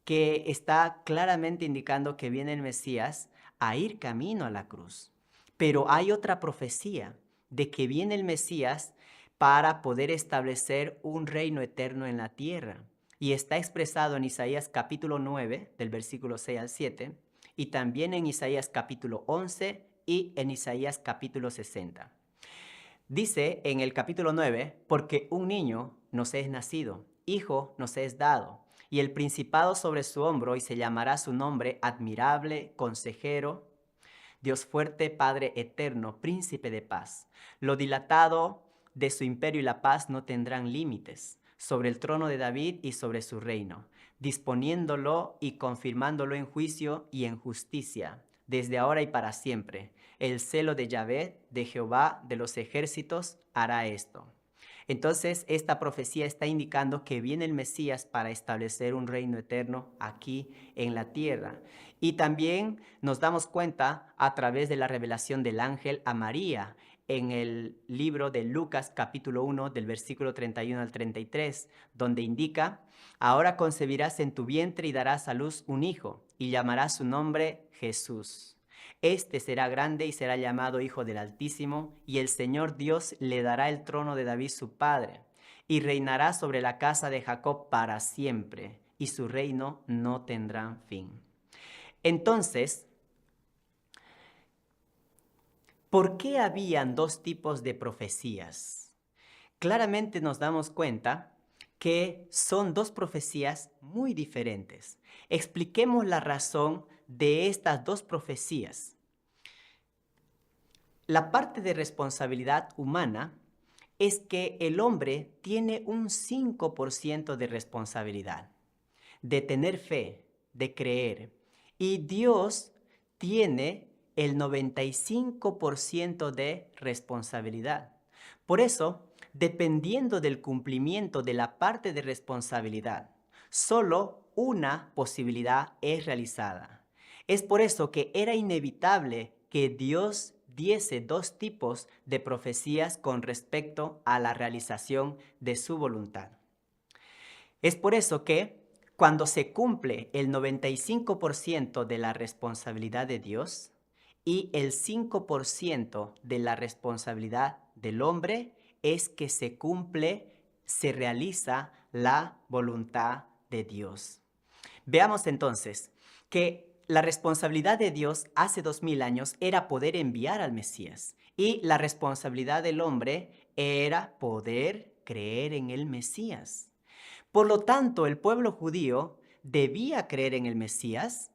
[SPEAKER 1] que está claramente indicando que viene el Mesías a ir camino a la cruz. Pero hay otra profecía de que viene el Mesías para poder establecer un reino eterno en la tierra. Y está expresado en Isaías capítulo 9, del versículo 6 al 7, y también en Isaías capítulo 11 y en Isaías capítulo 60. Dice en el capítulo 9, porque un niño nos es nacido, hijo nos es dado, y el principado sobre su hombro, y se llamará su nombre admirable, consejero, Dios fuerte, Padre eterno, príncipe de paz. Lo dilatado de su imperio y la paz no tendrán límites sobre el trono de David y sobre su reino, disponiéndolo y confirmándolo en juicio y en justicia, desde ahora y para siempre. El celo de Yahvé, de Jehová de los ejércitos, hará esto. Entonces, esta profecía está indicando que viene el Mesías para establecer un reino eterno aquí en la tierra. Y también nos damos cuenta a través de la revelación del ángel a María en el libro de Lucas capítulo 1 del versículo 31 al 33, donde indica: ahora concebirás en tu vientre y darás a luz un hijo, y llamarás su nombre Jesús. Este será grande y será llamado Hijo del Altísimo, y el Señor Dios le dará el trono de David su padre, y reinará sobre la casa de Jacob para siempre, y su reino no tendrá fin. Entonces, ¿por qué habían dos tipos de profecías? Claramente nos damos cuenta que son dos profecías muy diferentes. Expliquemos la razón de estas dos profecías. La parte de responsabilidad humana es que el hombre tiene un 5% de responsabilidad, de tener fe, de creer, y Dios tiene el 95% de responsabilidad. Por eso, dependiendo del cumplimiento de la parte de responsabilidad, solo una posibilidad es realizada. Es por eso que era inevitable que Dios diese dos tipos de profecías con respecto a la realización de su voluntad. Es por eso que cuando se cumple el 95% de la responsabilidad de Dios y el 5% de la responsabilidad del hombre, es que se cumple, se realiza la voluntad de Dios. Veamos entonces que la responsabilidad de Dios hace 2000 años era poder enviar al Mesías, y la responsabilidad del hombre era poder creer en el Mesías. Por lo tanto, el pueblo judío debía creer en el Mesías.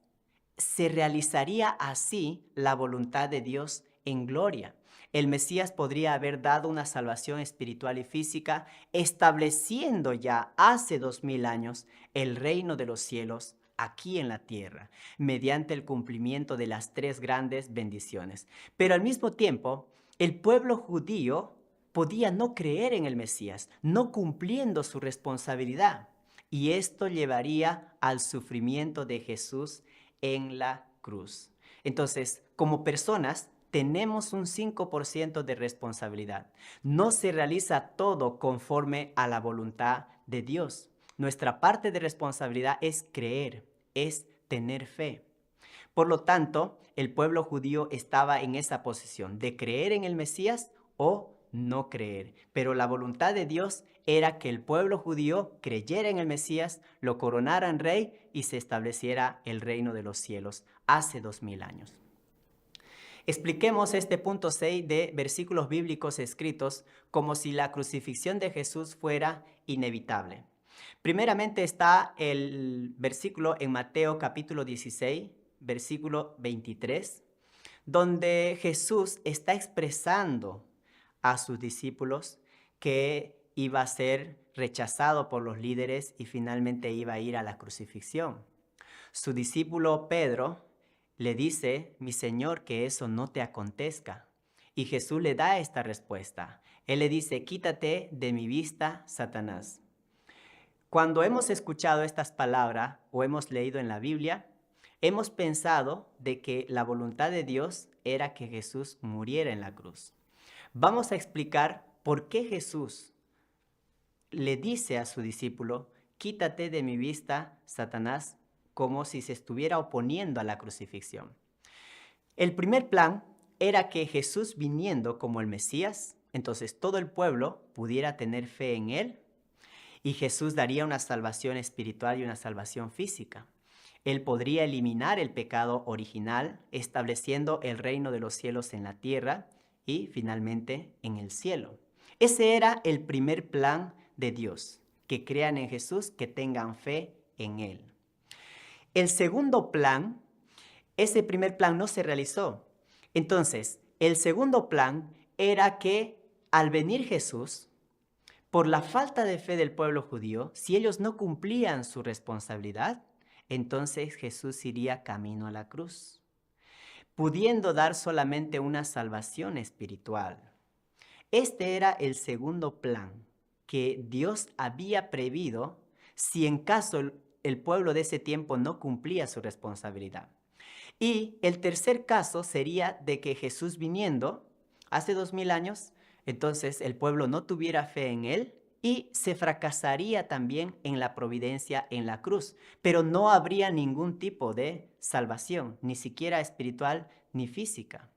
[SPEAKER 1] Se realizaría así la voluntad de Dios en gloria. El Mesías podría haber dado una salvación espiritual y física, estableciendo ya hace 2000 años el reino de los cielos aquí en la tierra, mediante el cumplimiento de las tres grandes bendiciones. Pero al mismo tiempo, el pueblo judío podía no creer en el Mesías, no cumpliendo su responsabilidad. Y esto llevaría al sufrimiento de Jesús en la cruz. Entonces, como personas, tenemos un 5% de responsabilidad. No se realiza todo conforme a la voluntad de Dios. Nuestra parte de responsabilidad es creer, es tener fe. Por lo tanto, el pueblo judío estaba en esa posición de creer en el Mesías o no creer. Pero la voluntad de Dios era que el pueblo judío creyera en el Mesías, lo coronaran rey y se estableciera el reino de los cielos hace 2000 años. Expliquemos este punto 6 de versículos bíblicos escritos como si la crucifixión de Jesús fuera inevitable. Primeramente está el versículo en Mateo capítulo 16, versículo 23, donde Jesús está expresando a sus discípulos que iba a ser rechazado por los líderes y finalmente iba a ir a la crucifixión. Su discípulo Pedro le dice: mi Señor, que eso no te acontezca. Y Jesús le da esta respuesta. Él le dice: quítate de mi vista, Satanás. Cuando hemos escuchado estas palabras o hemos leído en la Biblia, hemos pensado de que la voluntad de Dios era que Jesús muriera en la cruz. Vamos a explicar por qué Jesús le dice a su discípulo: quítate de mi vista, Satanás, como si se estuviera oponiendo a la crucifixión. El primer plan era que Jesús, viniendo como el Mesías, entonces todo el pueblo pudiera tener fe en él, y Jesús daría una salvación espiritual y una salvación física. Él podría eliminar el pecado original, estableciendo el reino de los cielos en la tierra y finalmente en el cielo. Ese era el primer plan de Dios: que crean en Jesús, que tengan fe en él. El segundo plan, ese primer plan no se realizó. Entonces, el segundo plan era que al venir Jesús, por la falta de fe del pueblo judío, si ellos no cumplían su responsabilidad, entonces Jesús iría camino a la cruz, pudiendo dar solamente una salvación espiritual. Este era el segundo plan que Dios había previsto si en caso el pueblo de ese tiempo no cumplía su responsabilidad. Y el tercer caso sería de que Jesús, viniendo hace 2000 años, entonces el pueblo no tuviera fe en él y se fracasaría también en la providencia en la cruz, pero no habría ningún tipo de salvación, ni siquiera espiritual ni física.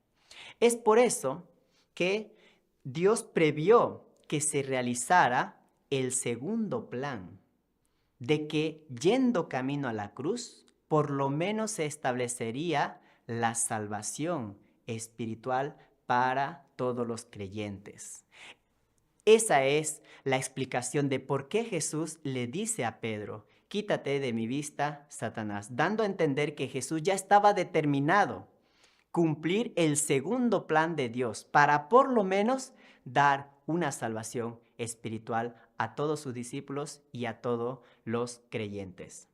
[SPEAKER 1] Es por eso que Dios previó que se realizara el segundo plan, de que yendo camino a la cruz, por lo menos se establecería la salvación espiritual para todos los creyentes. Esa es la explicación de por qué Jesús le dice a Pedro: quítate de mi vista, Satanás, dando a entender que Jesús ya estaba determinado cumplir el segundo plan de Dios para por lo menos dar una salvación espiritual a todos sus discípulos y a todos los creyentes.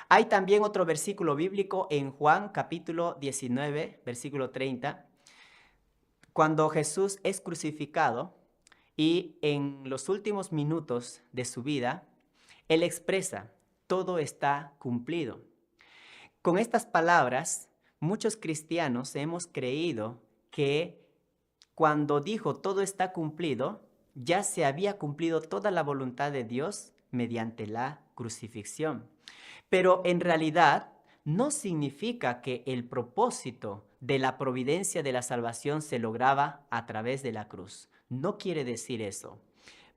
[SPEAKER 1] Hay también otro versículo bíblico en Juan capítulo 19, versículo 30, cuando Jesús es crucificado y en los últimos minutos de su vida, Él expresa: todo está cumplido. Con estas palabras, muchos cristianos hemos creído que cuando dijo todo está cumplido, ya se había cumplido toda la voluntad de Dios mediante la crucifixión. Pero en realidad no significa que el propósito de la providencia de la salvación se lograba a través de la cruz. No quiere decir eso.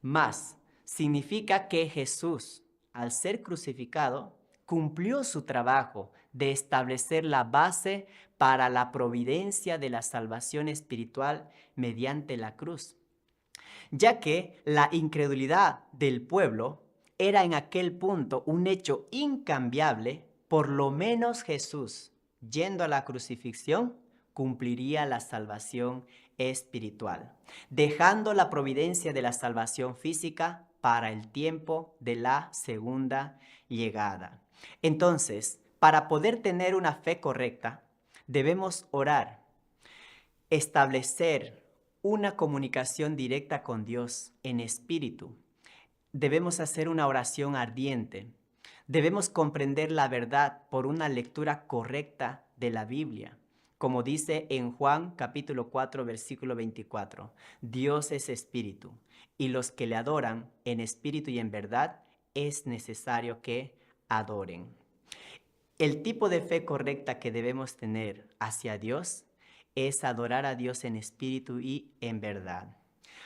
[SPEAKER 1] Más, significa que Jesús, al ser crucificado, cumplió su trabajo de establecer la base para la providencia de la salvación espiritual mediante la cruz, ya que la incredulidad del pueblo era en aquel punto un hecho incambiable. Por lo menos Jesús, yendo a la crucifixión, cumpliría la salvación espiritual, dejando la providencia de la salvación física para el tiempo de la segunda llegada. Entonces, para poder tener una fe correcta, debemos orar, establecer una comunicación directa con Dios en espíritu. Debemos hacer una oración ardiente. Debemos comprender la verdad por una lectura correcta de la Biblia. Como dice en Juan capítulo 4, versículo 24, Dios es espíritu, y los que le adoran en espíritu y en verdad es necesario que adoren. El tipo de fe correcta que debemos tener hacia Dios es adorar a Dios en espíritu y en verdad.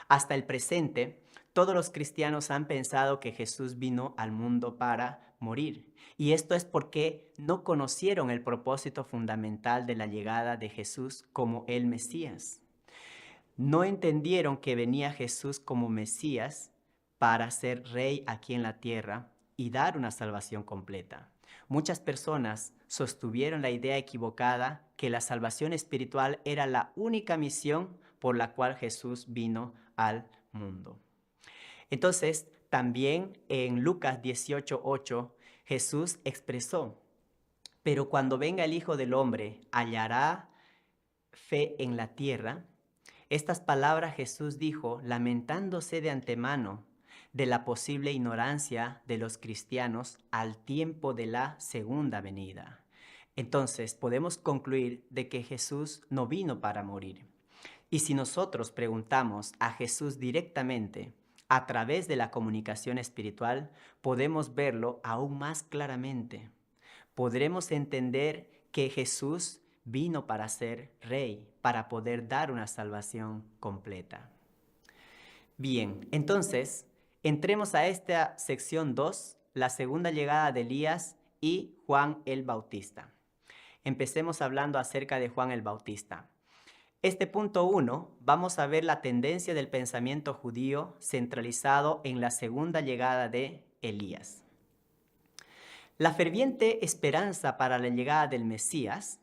[SPEAKER 1] Hasta el presente, todos los cristianos han pensado que Jesús vino al mundo para morir. Y esto es porque no conocieron el propósito fundamental de la llegada de Jesús como el Mesías. No entendieron que venía Jesús como Mesías para ser rey aquí en la tierra y dar una salvación completa. Muchas personas sostuvieron la idea equivocada que la salvación espiritual era la única misión por la cual Jesús vino al mundo. Entonces, también en Lucas 18:8, Jesús expresó: pero cuando venga el Hijo del Hombre, ¿hallará fe en la tierra? Estas palabras Jesús dijo lamentándose de antemano de la posible ignorancia de los cristianos al tiempo de la segunda venida. Entonces podemos concluir de que Jesús no vino para morir. Y si nosotros preguntamos a Jesús directamente a través de la comunicación espiritual, podemos verlo aún más claramente. Podremos entender que Jesús vino para ser rey, para poder dar una salvación completa. Bien, entonces, entremos a esta sección 2, la segunda llegada de Elías y Juan el Bautista. Empecemos hablando acerca de Juan el Bautista. Este punto 1, vamos a ver la tendencia del pensamiento judío centralizado en la segunda llegada de Elías. La ferviente esperanza para la llegada del Mesías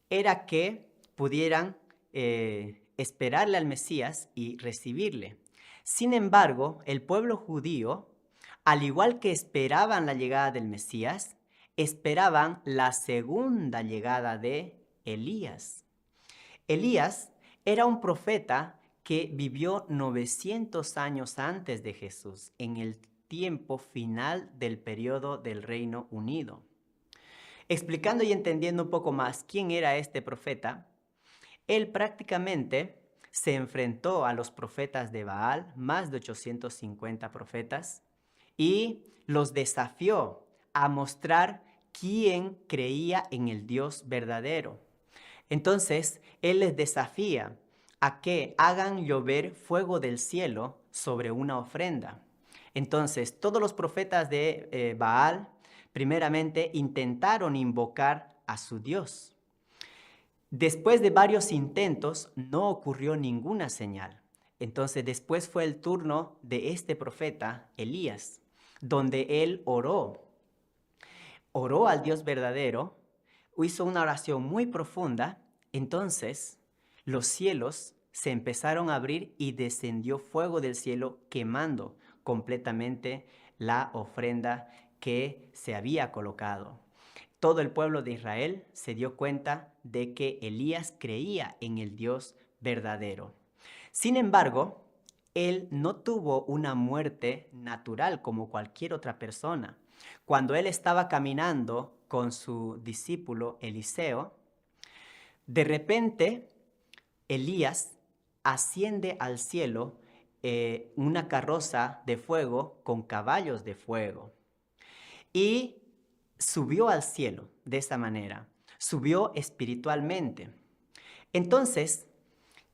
[SPEAKER 1] era que pudieran esperarle al Mesías y recibirle. Sin embargo, el pueblo judío, al igual que esperaban la llegada del Mesías, esperaban la segunda llegada de Elías. Elías era un profeta que vivió 900 años antes de Jesús, en el tiempo final del periodo del Reino Unido. Explicando y entendiendo un poco más quién era este profeta, él prácticamente se enfrentó a los profetas de Baal, más de 850 profetas, y los desafió a mostrar quién creía en el Dios verdadero. Entonces, él les desafía a que hagan llover fuego del cielo sobre una ofrenda. Entonces, todos los profetas de Baal, primeramente, intentaron invocar a su Dios. Después de varios intentos, no ocurrió ninguna señal. Entonces, después fue el turno de este profeta, Elías, donde él oró al Dios verdadero, hizo una oración muy profunda. Entonces los cielos se empezaron a abrir y descendió fuego del cielo quemando completamente la ofrenda que se había colocado. Todo el pueblo de Israel se dio cuenta de que Elías creía en el Dios verdadero. Sin embargo, él no tuvo una muerte natural como cualquier otra persona. Cuando él estaba caminando con su discípulo Eliseo, de repente Elías asciende al cielo una carroza de fuego con caballos de fuego y subió al cielo de esa manera, subió espiritualmente. Entonces,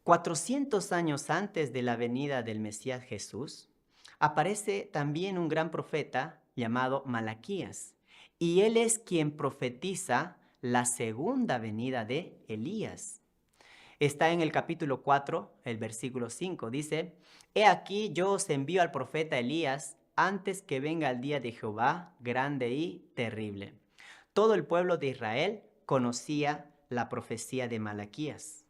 [SPEAKER 1] 400 años antes de la venida del Mesías Jesús, aparece también un gran profeta llamado Malaquías, y él es quien profetiza la segunda venida de Elías. Está en el capítulo 4, el versículo 5, dice: He aquí yo os envío al profeta Elías antes que venga el día de Jehová grande y terrible. Todo el pueblo de Israel conocía la profecía de Malaquías,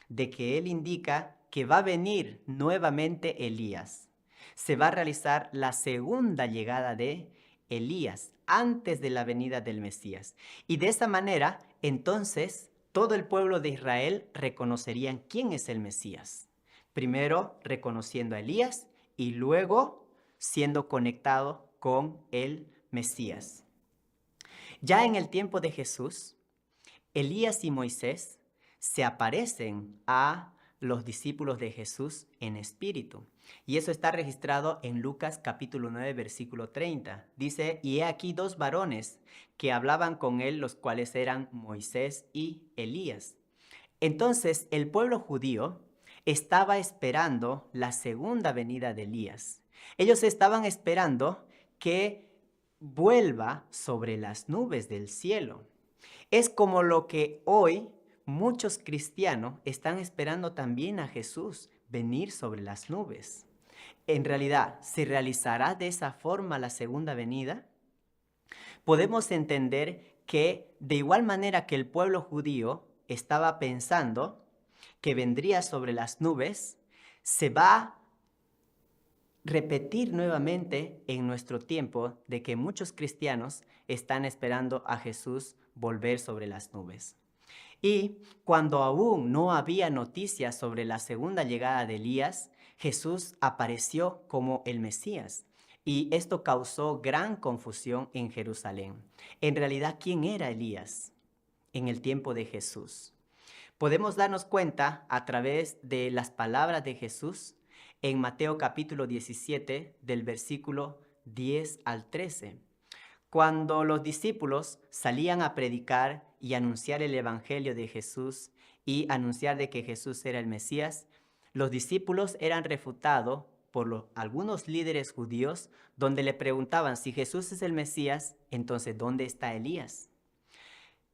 [SPEAKER 1] de que él indica que va a venir nuevamente Elías. Se va a realizar la segunda llegada de Elías antes de la venida del Mesías. Y de esa manera, entonces, todo el pueblo de Israel reconocerían quién es el Mesías. Primero reconociendo a Elías y luego siendo conectado con el Mesías. Ya en el tiempo de Jesús, Elías y Moisés se aparecen a los discípulos de Jesús en espíritu. Y eso está registrado en Lucas capítulo 9, versículo 30. Dice: y he aquí dos varones que hablaban con él, los cuales eran Moisés y Elías. Entonces el pueblo judío estaba esperando la segunda venida de Elías. Ellos estaban esperando que vuelva sobre las nubes del cielo. Es como lo que hoy muchos cristianos están esperando también a Jesús venir sobre las nubes. En realidad, ¿se realizará de esa forma la segunda venida? podemos entender que de igual manera que el pueblo judío estaba pensando que vendría sobre las nubes, se va a repetir nuevamente en nuestro tiempo de que muchos cristianos están esperando a Jesús volver sobre las nubes. Y cuando aún no había noticias sobre la segunda llegada de Elías, Jesús apareció como el Mesías. Y esto causó gran confusión en Jerusalén. En realidad, ¿quién era Elías en el tiempo de Jesús? Podemos darnos cuenta a través de las palabras de Jesús en Mateo capítulo 17, del versículo 10 al 13. Cuando los discípulos salían a predicar y anunciar el evangelio de Jesús y anunciar de que Jesús era el Mesías, los discípulos eran refutados por algunos líderes judíos donde le preguntaban si Jesús es el Mesías, entonces ¿dónde está Elías?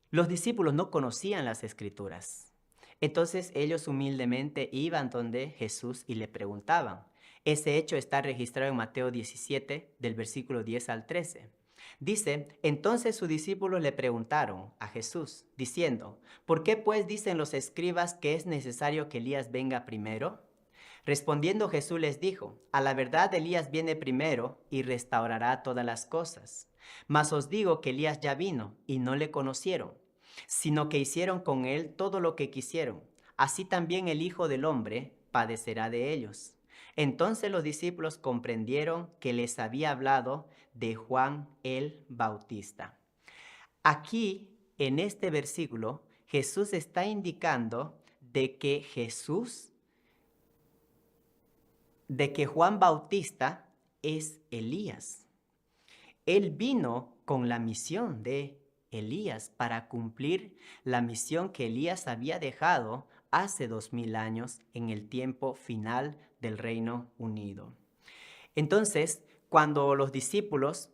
[SPEAKER 1] Los discípulos no conocían las escrituras. Entonces ellos humildemente iban donde Jesús y le preguntaban. Ese hecho está registrado en Mateo 17, del versículo 10 al 13. Dice, entonces sus discípulos le preguntaron a Jesús, diciendo, ¿por qué pues dicen los escribas que es necesario que Elías venga primero? Respondiendo Jesús les dijo, a la verdad Elías viene primero y restaurará todas las cosas. Mas os digo que Elías ya vino y no le conocieron, sino que hicieron con él todo lo que quisieron. Así también el Hijo del Hombre padecerá de ellos. Entonces los discípulos comprendieron que les había hablado de Juan el Bautista. Aquí, en este versículo, Jesús está indicando de que Juan Bautista es Elías. Él vino con la misión de Elías para cumplir la misión que Elías había dejado hace 2000 años en el tiempo final del Reino Unido. Entonces, cuando los discípulos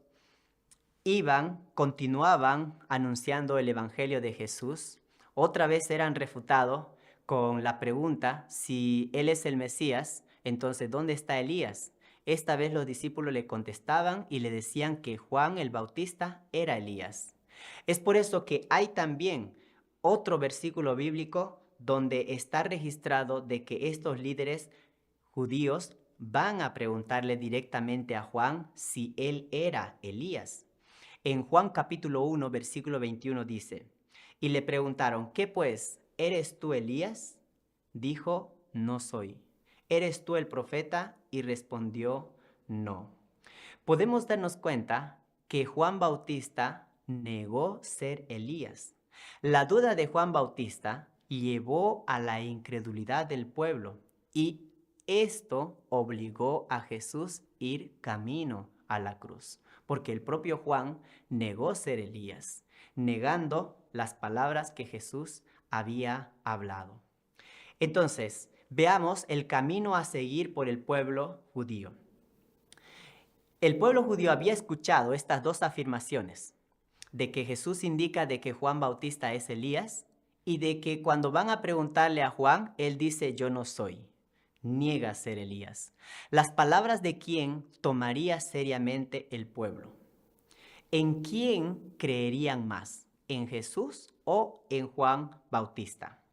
[SPEAKER 1] continuaban anunciando el Evangelio de Jesús, otra vez eran refutados con la pregunta si Él es el Mesías, entonces ¿dónde está Elías? Esta vez los discípulos le contestaban y le decían que Juan el Bautista era Elías. Es por eso que hay también otro versículo bíblico donde está registrado de que estos líderes judíos van a preguntarle directamente a Juan si él era Elías. En Juan capítulo 1, versículo 21 dice, y le preguntaron, ¿qué pues? ¿Eres tú Elías? Dijo, no soy. ¿Eres tú el profeta? Y respondió, no. Podemos darnos cuenta que Juan Bautista negó ser Elías. La duda de Juan Bautista llevó a la incredulidad del pueblo y esto obligó a Jesús a ir camino a la cruz, porque el propio Juan negó ser Elías, negando las palabras que Jesús había hablado. Entonces, veamos el camino a seguir por el pueblo judío. El pueblo judío había escuchado estas dos afirmaciones, de que Jesús indica de que Juan Bautista es Elías y de que cuando van a preguntarle a Juan, él dice, yo no soy, niega ser Elías. Las palabras de quién tomaría seriamente el pueblo. ¿En quién creerían más? ¿En Jesús o en Juan Bautista?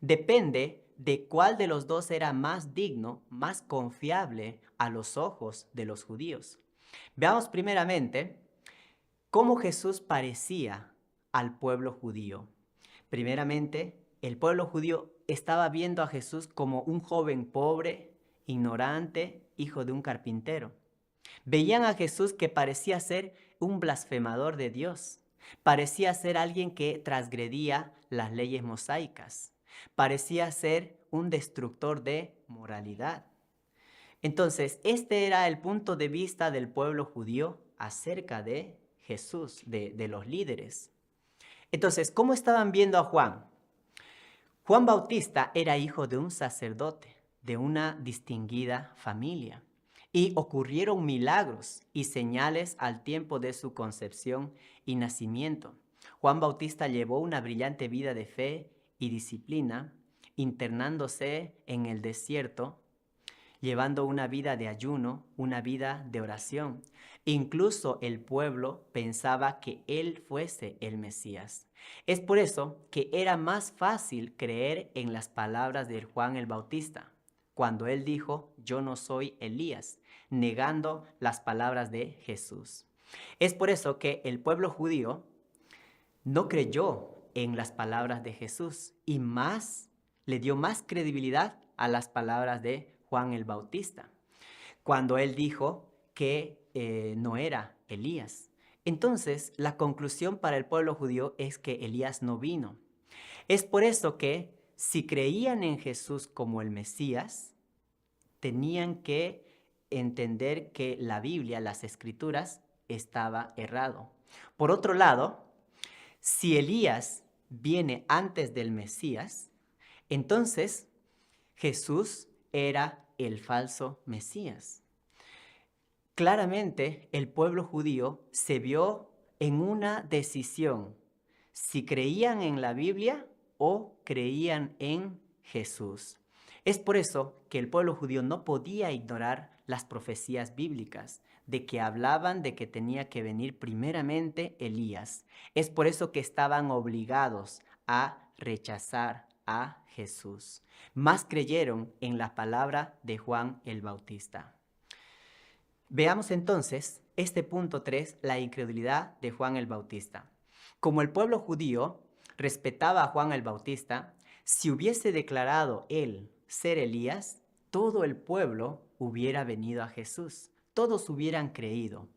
[SPEAKER 1] Depende de cuál de los dos era más digno, más confiable a los ojos de los judíos. Veamos primeramente cómo Jesús parecía al pueblo judío. Primeramente, el pueblo judío estaba viendo a Jesús como un joven pobre, ignorante, hijo de un carpintero. Veían a Jesús que parecía ser un blasfemador de Dios. Parecía ser alguien que transgredía las leyes mosaicas. Parecía ser un destructor de moralidad. Entonces, este era el punto de vista del pueblo judío acerca de Jesús, de los líderes. Entonces, ¿cómo estaban viendo a Juan? Juan Bautista era hijo de un sacerdote, de una distinguida familia, y ocurrieron milagros y señales al tiempo de su concepción y nacimiento. Juan Bautista llevó una brillante vida de fe y disciplina, internándose en el desierto llevando una vida de ayuno, una vida de oración. Incluso el pueblo pensaba que él fuese el Mesías. Es por eso que era más fácil creer en las palabras de Juan el Bautista, cuando él dijo, yo no soy Elías, negando las palabras de Jesús. Es por eso que el pueblo judío no creyó en las palabras de Jesús y más le dio más credibilidad a las palabras de Juan el Bautista, cuando él dijo que no era Elías. Entonces, la conclusión para el pueblo judío es que Elías no vino. Es por eso que si creían en Jesús como el Mesías, tenían que entender que la Biblia, las Escrituras, estaba errado. Por otro lado, si Elías viene antes del Mesías, entonces Jesús era el falso Mesías. Claramente el pueblo judío se vio en una decisión, si creían en la Biblia o creían en Jesús. Es por eso que el pueblo judío no podía ignorar las profecías bíblicas, de que hablaban de que tenía que venir primeramente Elías. Es por eso que estaban obligados a rechazar a Jesús. Más creyeron en la palabra de Juan el Bautista. Veamos entonces este punto 3, la incredulidad de Juan el Bautista. Como el pueblo judío respetaba a Juan el Bautista, si hubiese declarado él ser Elías, todo el pueblo hubiera venido a Jesús. Todos hubieran creído,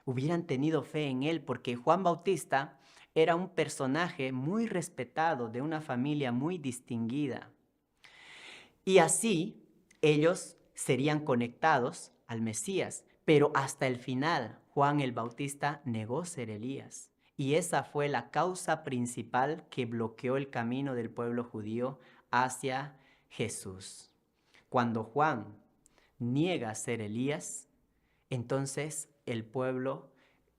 [SPEAKER 1] hubieran tenido fe en él, porque Juan Bautista era un personaje muy respetado, de una familia muy distinguida. Y así ellos serían conectados al Mesías. Pero hasta el final, Juan el Bautista negó ser Elías. Y esa fue la causa principal que bloqueó el camino del pueblo judío hacia Jesús. Cuando Juan niega ser Elías, entonces el pueblo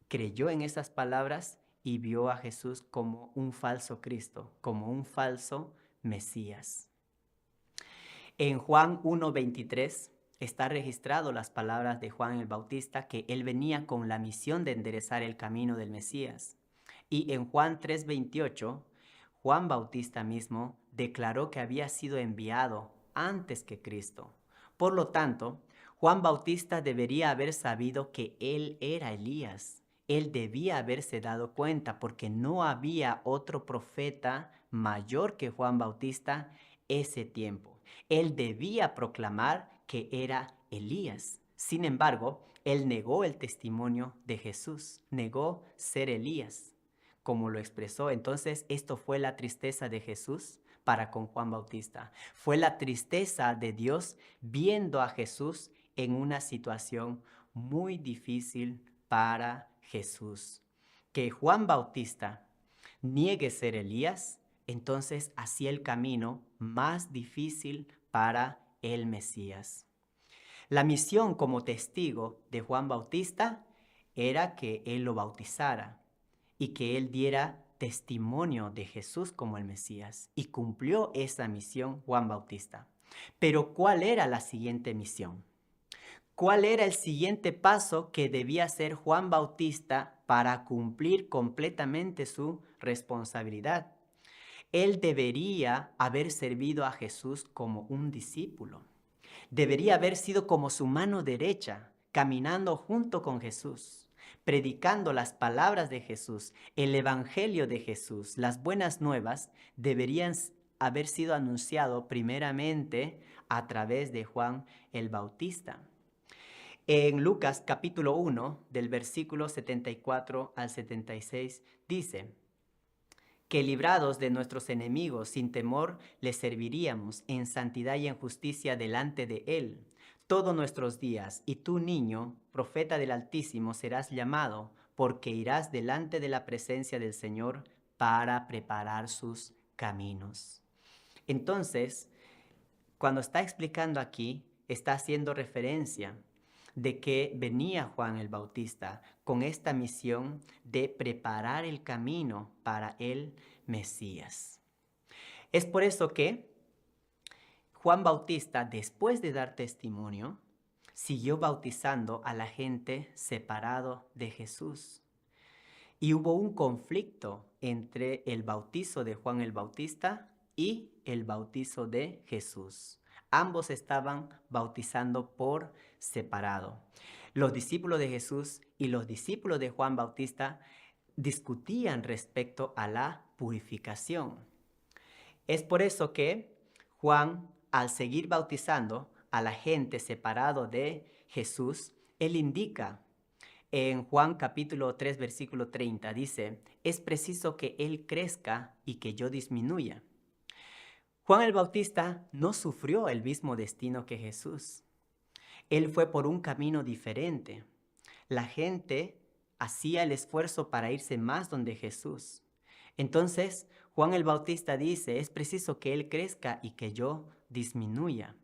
[SPEAKER 1] creyó en esas palabras y vio a Jesús como un falso Cristo, como un falso Mesías. En Juan 1:23 está registrado las palabras de Juan el Bautista, que él venía con la misión de enderezar el camino del Mesías. Y en Juan 3:28, Juan Bautista mismo declaró que había sido enviado antes que Cristo. Por lo tanto, Juan Bautista debería haber sabido que él era Elías. Él debía haberse dado cuenta, porque no había otro profeta mayor que Juan Bautista ese tiempo. Él debía proclamar que era Elías. Sin embargo, él negó el testimonio de Jesús, negó ser Elías, como lo expresó. Entonces, esto fue la tristeza de Jesús para con Juan Bautista. Fue la tristeza de Dios viendo a Jesús en una situación muy difícil para Jesús. Que Juan Bautista niegue ser Elías, entonces hacía el camino más difícil para el Mesías. La misión como testigo de Juan Bautista era que él lo bautizara y que él diera testimonio de Jesús como el Mesías. Y cumplió esa misión Juan Bautista. Pero ¿cuál era la siguiente misión? ¿Cuál era el siguiente paso que debía hacer Juan Bautista para cumplir completamente su responsabilidad? Él debería haber servido a Jesús como un discípulo. Debería haber sido como su mano derecha, caminando junto con Jesús, predicando las palabras de Jesús, el evangelio de Jesús. Las buenas nuevas deberían haber sido anunciado primeramente a través de Juan el Bautista. En Lucas capítulo 1, del versículo 74 al 76, dice: que librados de nuestros enemigos sin temor les serviríamos en santidad y en justicia delante de Él todos nuestros días. Y tú, niño, profeta del Altísimo, serás llamado, porque irás delante de la presencia del Señor para preparar sus caminos. Entonces, cuando está explicando aquí, está haciendo referencia de que venía Juan el Bautista con esta misión de preparar el camino para el Mesías. Es por eso que Juan Bautista, después de dar testimonio, siguió bautizando a la gente separado de Jesús. Y hubo un conflicto entre el bautizo de Juan el Bautista y el bautizo de Jesús. Ambos estaban bautizando por separado. Los discípulos de Jesús y los discípulos de Juan Bautista discutían respecto a la purificación. Es por eso que Juan, al seguir bautizando a la gente separado de Jesús, él indica en Juan capítulo 3, versículo 30, dice, es preciso que Él crezca y que yo disminuya. Juan el Bautista no sufrió el mismo destino que Jesús. Él fue por un camino diferente. La gente hacía el esfuerzo para irse más donde Jesús. Entonces, Juan el Bautista dice, es preciso que Él crezca y que yo disminuya.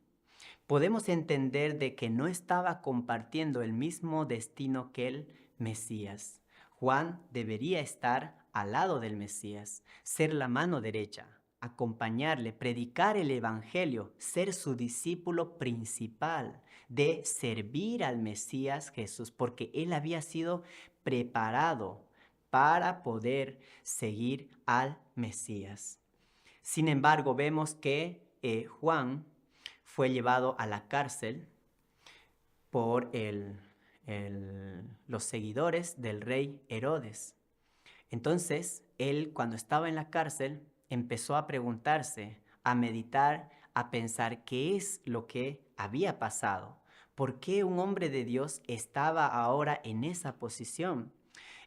[SPEAKER 1] Podemos entender de que no estaba compartiendo el mismo destino que el Mesías. Juan debería estar al lado del Mesías, ser la mano derecha, acompañarle, predicar el Evangelio, ser su discípulo principal, de servir al Mesías Jesús, porque él había sido preparado para poder seguir al Mesías. Sin embargo, vemos que Juan fue llevado a la cárcel por los seguidores del rey Herodes. Entonces, él cuando estaba en la cárcel empezó a preguntarse, a meditar, a pensar qué es lo que había pasado. ¿Por qué un hombre de Dios estaba ahora en esa posición?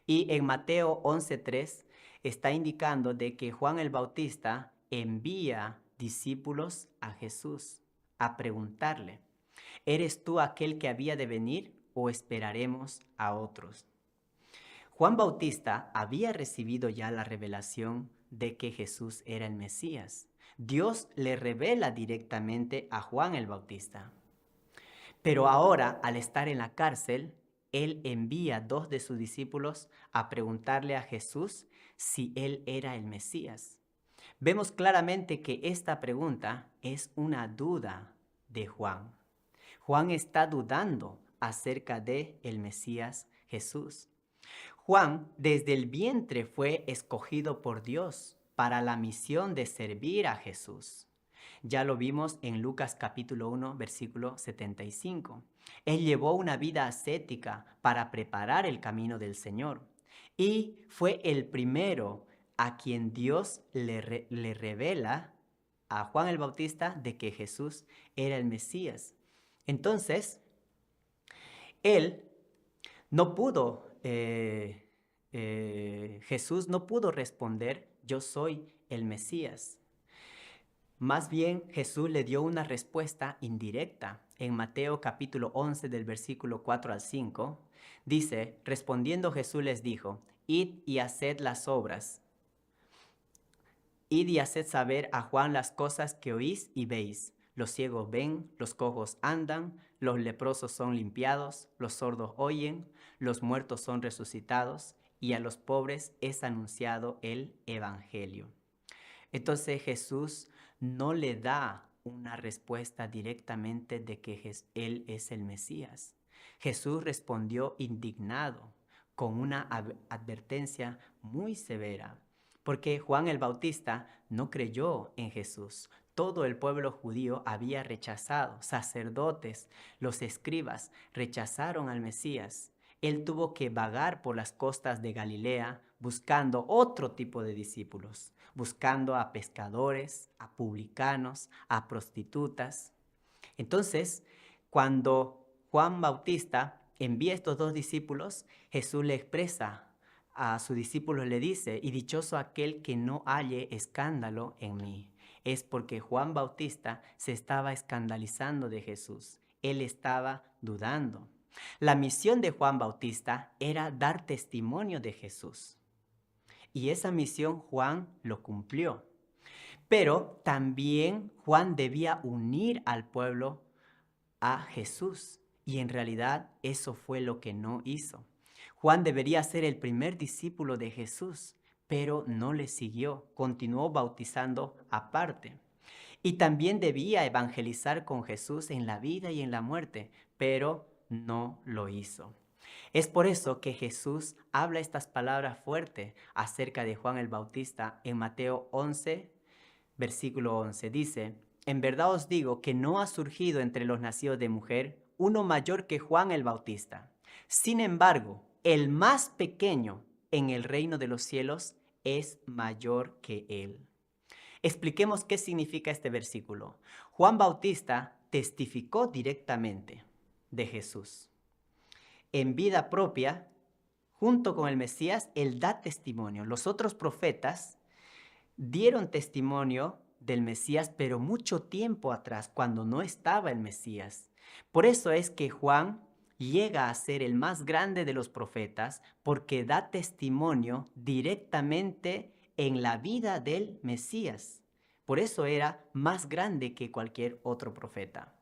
[SPEAKER 1] Y en Mateo 11:3 está indicando de que Juan el Bautista envía discípulos a Jesús a preguntarle, ¿eres tú aquel que había de venir o esperaremos a otros? Juan Bautista había recibido ya la revelación de que Jesús era el Mesías. Dios le revela directamente a Juan el Bautista. Pero ahora, al estar en la cárcel, él envía a 2 de sus discípulos a preguntarle a Jesús si él era el Mesías. Vemos claramente que esta pregunta es una duda de Juan. Juan está dudando acerca de el Mesías Jesús. Juan desde el vientre fue escogido por Dios para la misión de servir a Jesús. Ya lo vimos en Lucas capítulo 1, versículo 75. Él llevó una vida ascética para preparar el camino del Señor y fue el primero a quien Dios le revela a Juan el Bautista de que Jesús era el Mesías. Entonces, él no pudo, Jesús no pudo responder, yo soy el Mesías. Más bien, Jesús le dio una respuesta indirecta. En Mateo capítulo 11 del versículo 4 al 5, dice, respondiendo Jesús les dijo, id y haced las obras. Id y haced saber a Juan las cosas que oís y veis. Los ciegos ven, los cojos andan, los leprosos son limpiados, los sordos oyen, los muertos son resucitados, y a los pobres es anunciado el Evangelio. Entonces Jesús no le da una respuesta directamente de que Él es el Mesías. Jesús respondió indignado, con una advertencia muy severa, porque Juan el Bautista no creyó en Jesús. Todo el pueblo judío había rechazado, sacerdotes, los escribas rechazaron al Mesías. Él tuvo que vagar por las costas de Galilea buscando otro tipo de discípulos, buscando a pescadores, a publicanos, a prostitutas. Entonces, cuando Juan Bautista envía a estos 2 discípulos, Jesús le expresa a sus discípulos, le dice, y dichoso aquel que no halle escándalo en mí. Es porque Juan Bautista se estaba escandalizando de Jesús. Él estaba dudando. La misión de Juan Bautista era dar testimonio de Jesús. Y esa misión Juan lo cumplió. Pero también Juan debía unir al pueblo a Jesús. Y en realidad eso fue lo que no hizo. Juan debería ser el primer discípulo de Jesús, pero no le siguió, continuó bautizando aparte. Y también debía evangelizar con Jesús en la vida y en la muerte, pero no lo hizo. Es por eso que Jesús habla estas palabras fuertes acerca de Juan el Bautista en Mateo 11, versículo 11. Dice, en verdad os digo que no ha surgido entre los nacidos de mujer uno mayor que Juan el Bautista. Sin embargo, el más pequeño en el reino de los cielos es mayor que él. Expliquemos qué significa este versículo. Juan Bautista testificó directamente de Jesús. En vida propia, junto con el Mesías, él da testimonio. Los otros profetas dieron testimonio del Mesías, pero mucho tiempo atrás, cuando no estaba el Mesías. Por eso es que Juan llega a ser el más grande de los profetas, porque da testimonio directamente en la vida del Mesías. Por eso era más grande que cualquier otro profeta.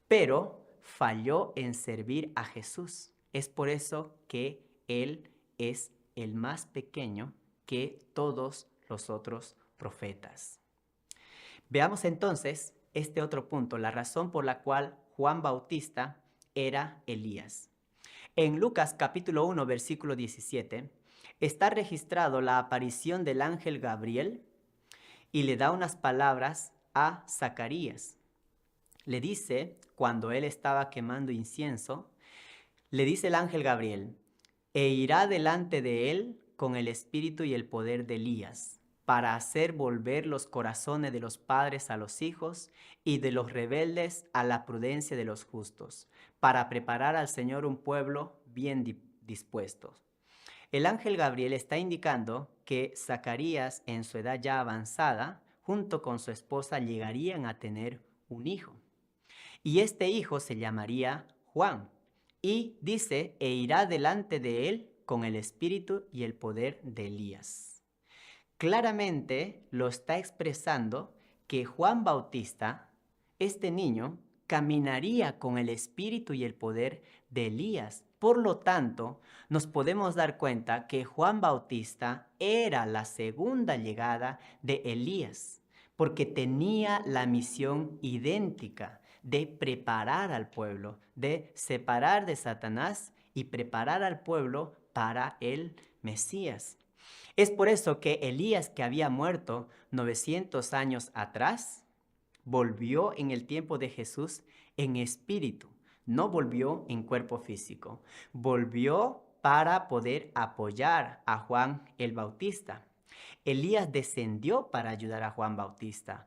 [SPEAKER 1] Pero falló en servir a Jesús. Es por eso que él es el más pequeño que todos los otros profetas. Veamos entonces este otro punto, la razón por la cual Juan Bautista era Elías. En Lucas capítulo 1, versículo 17, está registrado la aparición del ángel Gabriel y le da unas palabras a Zacarías. Le dice, cuando él estaba quemando incienso, le dice el ángel Gabriel, e irá delante de él con el espíritu y el poder de Elías, para hacer volver los corazones de los padres a los hijos y de los rebeldes a la prudencia de los justos, para preparar al Señor un pueblo bien dispuesto. El ángel Gabriel está indicando que Zacarías, en su edad ya avanzada, junto con su esposa, llegarían a tener un hijo. Y este hijo se llamaría Juan. Y dice, e irá delante de él con el espíritu y el poder de Elías. Claramente lo está expresando que Juan Bautista, este niño, caminaría con el espíritu y el poder de Elías. Por lo tanto, nos podemos dar cuenta que Juan Bautista era la segunda llegada de Elías, porque tenía la misión idéntica de preparar al pueblo, de separar de Satanás y preparar al pueblo para el Mesías. Es por eso que Elías, que había muerto 900 años atrás, volvió en el tiempo de Jesús en espíritu, no volvió en cuerpo físico. Volvió para poder apoyar a Juan el Bautista. Elías descendió para ayudar a Juan Bautista.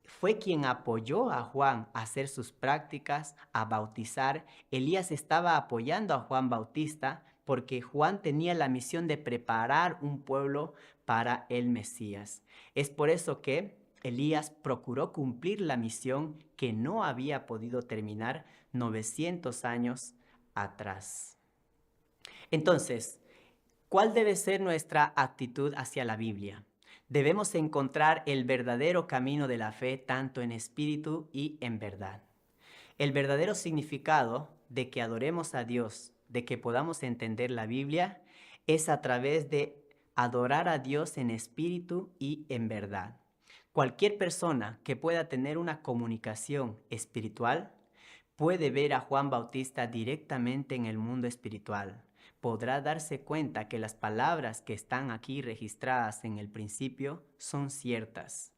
[SPEAKER 1] Fue quien apoyó a Juan a hacer sus prácticas, a bautizar. Elías estaba apoyando a Juan Bautista porque Juan tenía la misión de preparar un pueblo para el Mesías. Es por eso que Elías procuró cumplir la misión que no había podido terminar 900 años atrás. Entonces, ¿cuál debe ser nuestra actitud hacia la Biblia? Debemos encontrar el verdadero camino de la fe tanto en espíritu y en verdad. El verdadero significado de que adoremos a Dios, de que podamos entender la Biblia, es a través de adorar a Dios en espíritu y en verdad. Cualquier persona que pueda tener una comunicación espiritual puede ver a Juan Bautista directamente en el mundo espiritual. Podrá darse cuenta que las palabras que están aquí registradas en el principio son ciertas.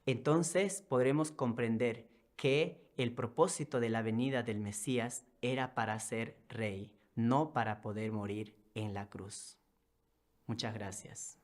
[SPEAKER 1] Entonces podremos comprender que el propósito de la venida del Mesías era para ser rey, no para poder morir en la cruz. Muchas gracias.